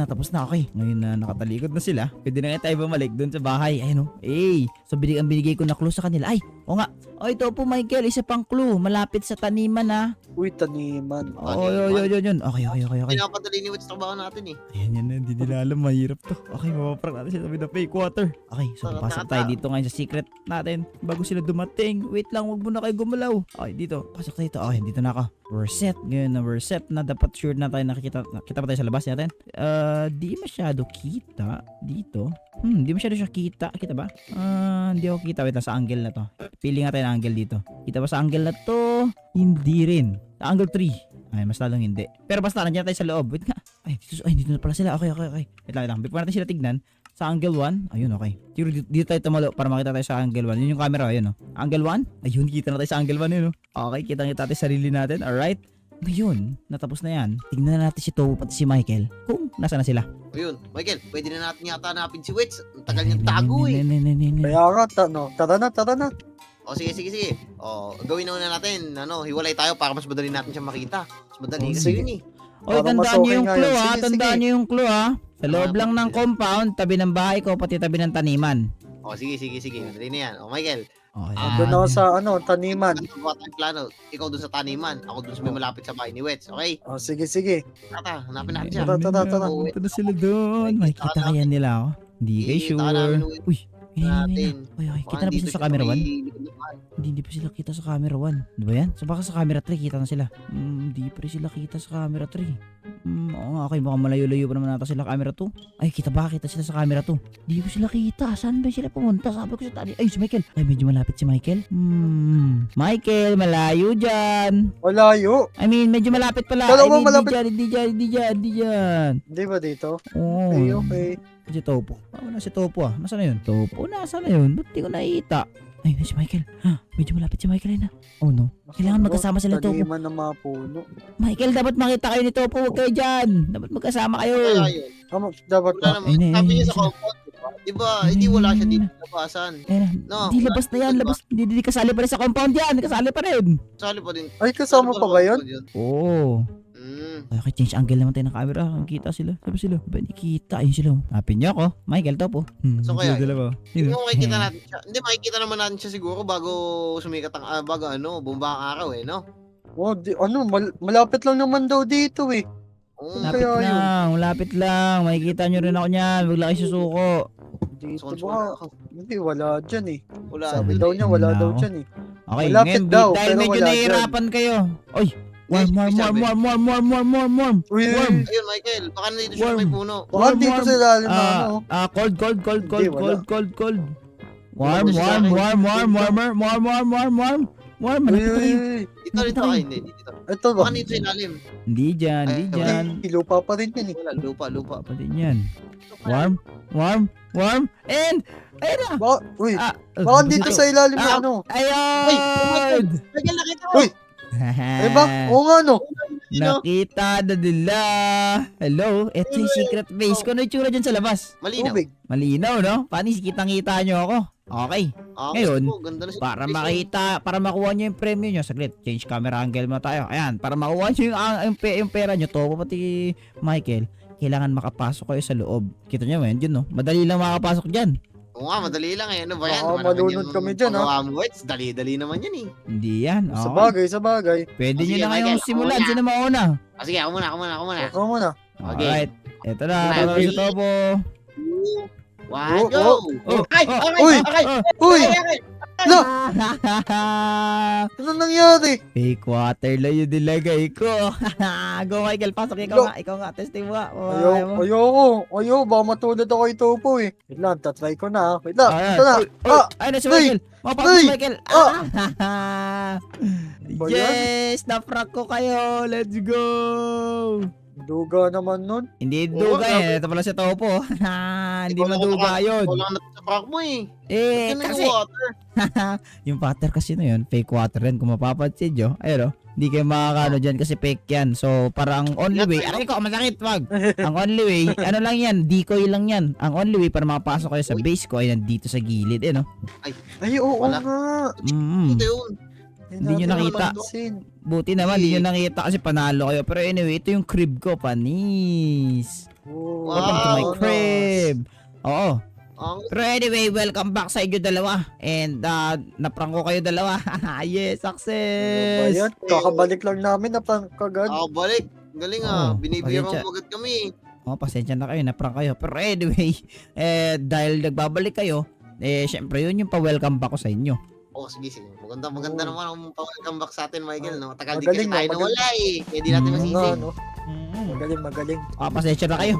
Speaker 2: Tapos na. Okay. Ngayon na nakatalikod na sila. Pwede na nga tayo bumalik dun sa bahay. Ayun o. So, ang binigay ko na clue sa kanila. Ay, o nga. O, ito po, Michael. Isa pang clue. Malapit sa taniman ha.
Speaker 4: Uy, taniman.
Speaker 2: Yun. Okay.
Speaker 3: Pinapadali ni Wits trabaho natin, eh.
Speaker 2: Ayan na, hindi nila alam, mahirap to. Okay, mapaprank natin sila with the fake water. Okay, so
Speaker 3: Tara,
Speaker 2: pasok
Speaker 3: tara,
Speaker 2: tayo
Speaker 3: tara.
Speaker 2: dito ngayon sa secret natin bago sila dumating. Wait lang, wag muna kayo gumalaw. Okay, dito, pasok tayo dito. Okay, dito na ako. We're set. Ngayon na we're set na dapat sure na tayo nakikita pa tayo sa labas natin. Di masyado kita dito. Di masyado siya kita. Kita ba? Hindi ako kita. Wait lang, sa angle na to. Pili nga tayo ng angle dito. Kita ba sa angle na to? Hindi rin. Sa angle 3. Ay, mas lalong hindi. Pero basta nandiyan tayo sa loob. Wait nga. Ay, dito na pala sila. Okay. Wait lang. Before natin sila tignan, sa angle 1, ayun, okay. Dito tayo tumalo para makita tayo sa angle 1. Yun yung camera, ayun, oh. Angle 1? Ayun, kita na tayo sa angle 1, yun, oh. Okay, kita natin sarili natin. Alright. Ngayon, natapos na yan. Tignan na natin si Topo pati si Michael. Kung nasa na sila.
Speaker 3: Ayun, Michael, pwede na natin yata hanapin si Wits. Ang tagal niyang tago eh.
Speaker 4: Kaya nga, tara na.
Speaker 3: O sige. O, gawin na muna natin. Hiwalay tayo para mas madali natin siya makita. Mas madali
Speaker 2: Oh,
Speaker 3: kasi
Speaker 2: sige.
Speaker 3: yun eh.
Speaker 2: Oy,
Speaker 4: Parang
Speaker 2: tandaan niyo
Speaker 4: mas
Speaker 2: yung
Speaker 4: okay
Speaker 2: clue,
Speaker 4: nga yun.
Speaker 2: ha.
Speaker 4: Sige,
Speaker 2: Tandaan
Speaker 4: sige.
Speaker 2: niyo yung clue, ha. Sa loob lang ng compound, tabi ng bahay ko, pati tabi ng taniman.
Speaker 3: O, sige. Madali na yan. O, Michael.
Speaker 2: Okay.
Speaker 4: Doon ako sa taniman.
Speaker 3: Ano ba tayong plano? Ikaw dun sa taniman. Ako dun sa may malapit sa bahay ni Wets. Okay?
Speaker 4: Oh, sige.
Speaker 3: Tata, hanapin natin siya.
Speaker 4: Tara.
Speaker 2: Punta na sila doon.
Speaker 3: Makikita
Speaker 2: Makikita kaya nila ako. Hindi kayo
Speaker 3: Makikita ka namin,
Speaker 2: sure.
Speaker 3: Wets.
Speaker 2: Uy,
Speaker 3: Natin.
Speaker 2: Uy,
Speaker 3: Baka
Speaker 2: kita na ba
Speaker 3: dito
Speaker 2: sila sa
Speaker 3: siya
Speaker 2: camera 1?
Speaker 3: may likod ng bahay.
Speaker 2: Hindi pa sila kita sa camera 1. Di ba yan? So baka sa camera 3 kita na sila. Hindi pa rin sila kita sa camera 3. Oo nga, okay. Baka malayo-layo pa naman nata sila camera 2. Ay, kita sila sa camera 2. Hindi ko sila kita. Saan ba sila pumunta? Sabi ko sa tali. Ay, si Michael. Ay, medyo malapit si Michael. Michael, malayo dyan.
Speaker 4: Malayo.
Speaker 2: I mean, medyo malapit pala.
Speaker 4: Kala
Speaker 2: I
Speaker 4: mo
Speaker 2: mean,
Speaker 4: malapit.
Speaker 2: Hindi dyan.
Speaker 4: Di ba dito?
Speaker 2: Oo.
Speaker 4: Okay.
Speaker 2: Si Topo. Wala si Topo ah. Nasaan na yun? Topo, nasaan na yun? Ba't di ko nakita? Ay, si Michael. Medyo malapit si Michael na. Oh no. Kailangan magkasama sila Topo.
Speaker 4: Taniman ng mga puno.
Speaker 2: Michael, dapat makita kayo ni Topo. Huwag kayo dyan. Dapat magkasama kayo.
Speaker 3: Kaya yun.
Speaker 4: Dapat
Speaker 3: Wala naman.
Speaker 2: Ayun na,
Speaker 3: Sabi
Speaker 2: ayun
Speaker 3: niya
Speaker 2: na
Speaker 3: sa
Speaker 2: sila.
Speaker 3: compound, diba? Diba? Hindi wala siya dito sa labasan.
Speaker 2: Ayun na.
Speaker 3: No,
Speaker 2: Di, labas na yan. Labas. Hindi kasali pa rin sa compound yan. Kasali pa rin.
Speaker 3: Sali pa din.
Speaker 4: Ay, kasama pa ba yun?
Speaker 2: Oo.
Speaker 3: Mm.
Speaker 2: Okay, change angle naman tayo ng camera. Kita sila. Sabi sila. Ba, hindi kita. Ayun sila. Napin niyo ako. Michael, Topo.
Speaker 3: So kaya
Speaker 2: sila
Speaker 3: yun?
Speaker 2: dalawa.
Speaker 3: Hindi mo makikita natin siya. Hindi, makikita naman natin siya siguro bago sumikat ang, bago bumaba ang araw eh, no?
Speaker 4: Oh, malapit lang naman daw dito eh.
Speaker 3: Oo.
Speaker 4: Lapit.
Speaker 2: Lapit
Speaker 4: Kaya yun.
Speaker 2: lang. Malapit lang. Makikita nyo rin ako niyan. Huwag lang kayo susuko.
Speaker 4: Dito
Speaker 3: Sukon
Speaker 4: ba?
Speaker 3: ako.
Speaker 4: Hindi, wala dyan eh.
Speaker 3: Wala.
Speaker 4: Sabi
Speaker 3: din
Speaker 4: daw
Speaker 3: eh.
Speaker 4: niya, wala
Speaker 2: Wala
Speaker 4: daw
Speaker 2: ako.
Speaker 4: dyan eh.
Speaker 2: Okay,
Speaker 4: Malapit
Speaker 2: ngayon,
Speaker 4: daw,
Speaker 2: dahil
Speaker 4: pero
Speaker 2: medyo
Speaker 4: wala
Speaker 2: nahihirapan kayo. Oy,
Speaker 3: Yes,
Speaker 2: warm.
Speaker 4: Uy,
Speaker 2: Warm.
Speaker 3: Ayun, Michael. Baka nandito siya
Speaker 2: Warm.
Speaker 3: may puno.
Speaker 4: baka dito sa ilalim na ano.
Speaker 2: Cold.
Speaker 4: Hindi, wala.
Speaker 2: Warm.
Speaker 4: Uy,
Speaker 2: Malapit na kayo.
Speaker 3: Dito,
Speaker 2: Nakita ko
Speaker 3: ay,
Speaker 2: yun.
Speaker 3: hindi. Dito.
Speaker 4: ito ba?
Speaker 3: Baka nandito sa ilalim.
Speaker 2: Hindi dyan.
Speaker 4: Ay, lupa pa rin yun eh.
Speaker 3: Wala, lupa.
Speaker 2: Pa din yan. Warm. And, ayun na.
Speaker 4: Uy,
Speaker 2: Ah,
Speaker 4: baka dito sa ilalim
Speaker 2: Ah,
Speaker 4: na ano.
Speaker 2: Ayun!
Speaker 3: Michael, nakita mo.
Speaker 4: Uy! Eh ba? Oo nga no.
Speaker 2: Nakita na nila. Hello? Ito yung secret base ko. Ano yung tsura dyan sa labas?
Speaker 3: Malinaw.
Speaker 4: Tubig.
Speaker 2: Malinaw, no? Panis, kitang-kita nyo ako. Okay.
Speaker 3: Ah,
Speaker 2: Ngayon,
Speaker 3: gusto ko, ganda na siya.
Speaker 2: Para makita, para makuha nyo yung premyo nyo. Saglit, change camera angle mo tayo. Ayan, para makuha nyo yung pera nyo. Topo pati Michael, kailangan makapasok kayo sa loob. Kita nyo mo yun, no? Madali lang makapasok dyan.
Speaker 3: Oo nga, madali lang eh. Ano ba yan?
Speaker 4: Oo,
Speaker 3: Wala
Speaker 4: malunod
Speaker 3: naman
Speaker 4: kami
Speaker 3: yung
Speaker 4: dyan, ha?
Speaker 3: pagawa mo, Wets. Dali-dali naman yan eh.
Speaker 2: Hindi yan.
Speaker 4: Sa
Speaker 2: Okay.
Speaker 4: bagay.
Speaker 2: Pwede
Speaker 3: Oh,
Speaker 2: nyo
Speaker 3: sige,
Speaker 2: na ngayong
Speaker 3: Michael,
Speaker 2: simulan.
Speaker 3: ako muna.
Speaker 2: Sino mauna?
Speaker 3: Ah, sige, ako muna.
Speaker 4: Ikaw muna.
Speaker 3: Okay.
Speaker 2: Alright. Ito na.
Speaker 3: Okay.
Speaker 2: Para sa Topo.
Speaker 3: 1,
Speaker 4: Oh,
Speaker 3: go!
Speaker 2: Oh,
Speaker 3: Ay!
Speaker 2: oh,
Speaker 3: Okay!
Speaker 4: uy!
Speaker 3: Okay!
Speaker 4: Uy!
Speaker 3: Okay!
Speaker 4: Lo! Ano nangyari?
Speaker 2: Fake water lang yung nilagay ko. Go Michael, pasok ikaw nga, testing mo nga.
Speaker 4: Ayoko, baka matulad ako kay Topo eh. Wait lang, tatry ko na. Wait lang,
Speaker 2: Ayan.
Speaker 4: ito na.
Speaker 2: Ay na si
Speaker 4: Uy!
Speaker 2: Michael. Mapasok si
Speaker 4: Uy!
Speaker 2: Michael.
Speaker 4: Ba yan?
Speaker 2: Yes, na-prank ko kayo. Let's go.
Speaker 4: Duga naman nun.
Speaker 2: Hindi
Speaker 3: Oo,
Speaker 2: duga eh. Ito pala si Topo. Hindi
Speaker 3: Ikaw lang
Speaker 2: maduga yun.
Speaker 3: Wala na sa prank mo eh.
Speaker 2: Eh,
Speaker 3: Ano
Speaker 2: kasi
Speaker 3: yung water?
Speaker 2: yung water kasi na yun, fake water rin. Kung mapapansin nyo, ayun o. Hindi kayo makakano dyan kasi fake yan. So, parang only way, aray ko, masakit, wag. Ang only way, ano lang yan, decoy lang yan. Ang only way para makapasok kayo sa base ko ay nandito sa gilid, eh, no?
Speaker 4: Ay, oo
Speaker 3: Wala.
Speaker 4: nga.
Speaker 2: Mm.
Speaker 3: Ito yun.
Speaker 2: Hindi nyo nakita. Buti naman, hindi nyo nakita kasi panalo kayo. Pero anyway, ito yung crib ko, panis.
Speaker 4: Oh,
Speaker 2: Welcome to my
Speaker 3: Wow,
Speaker 2: crib. Oo.
Speaker 3: Ang
Speaker 2: Pero anyway, welcome back sa inyo dalawa. And naprank ko kayo dalawa. Yes, success.
Speaker 4: Ayan, kakabalik lang namin na kagad.
Speaker 3: balik. Galing ah.
Speaker 2: Oo,
Speaker 3: Binibigyan
Speaker 2: pasensya.
Speaker 3: mo agad kami.
Speaker 2: Oh, pasensya na kayo, naprank kayo. Pero anyway, dahil nagbabalik kayo, syempre yun yung pa-welcome back ko sa inyo.
Speaker 3: Oh, sige. Maganda
Speaker 4: Oo.
Speaker 3: naman ang welcome back sa atin, Michael. No? Tagal din
Speaker 4: Magaling,
Speaker 3: kasi tayo
Speaker 4: no?
Speaker 3: nawala eh. Kaya di natin
Speaker 2: Mm,
Speaker 3: masisi.
Speaker 4: Nga, no? Magaling, magaling.
Speaker 2: Pasensya na kayo.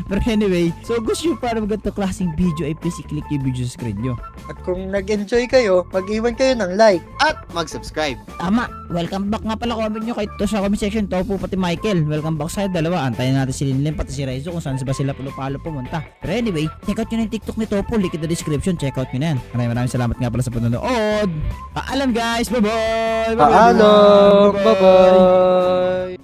Speaker 2: Pero anyway, so gusto nyo para ganito klaseng video ay please i-click yung video sa screen nyo.
Speaker 4: At kung nag-enjoy kayo, mag-iwan kayo ng like.
Speaker 3: At mag-subscribe.
Speaker 2: Tama. Welcome back nga pala. Comment nyo kahit to sa comment section. Topo pati Michael. Welcome back sa dalawa. Antayin natin si Linlin pati si Raizo kung saan ba sila palo pumunta. Pero anyway, check out nyo na yung TikTok ni Topo. Link in the description. Check out nyo na yan. Maraming salamat nga pala sa panonood. Paalam guys. Bye-bye.
Speaker 4: Paalam. Bye-bye.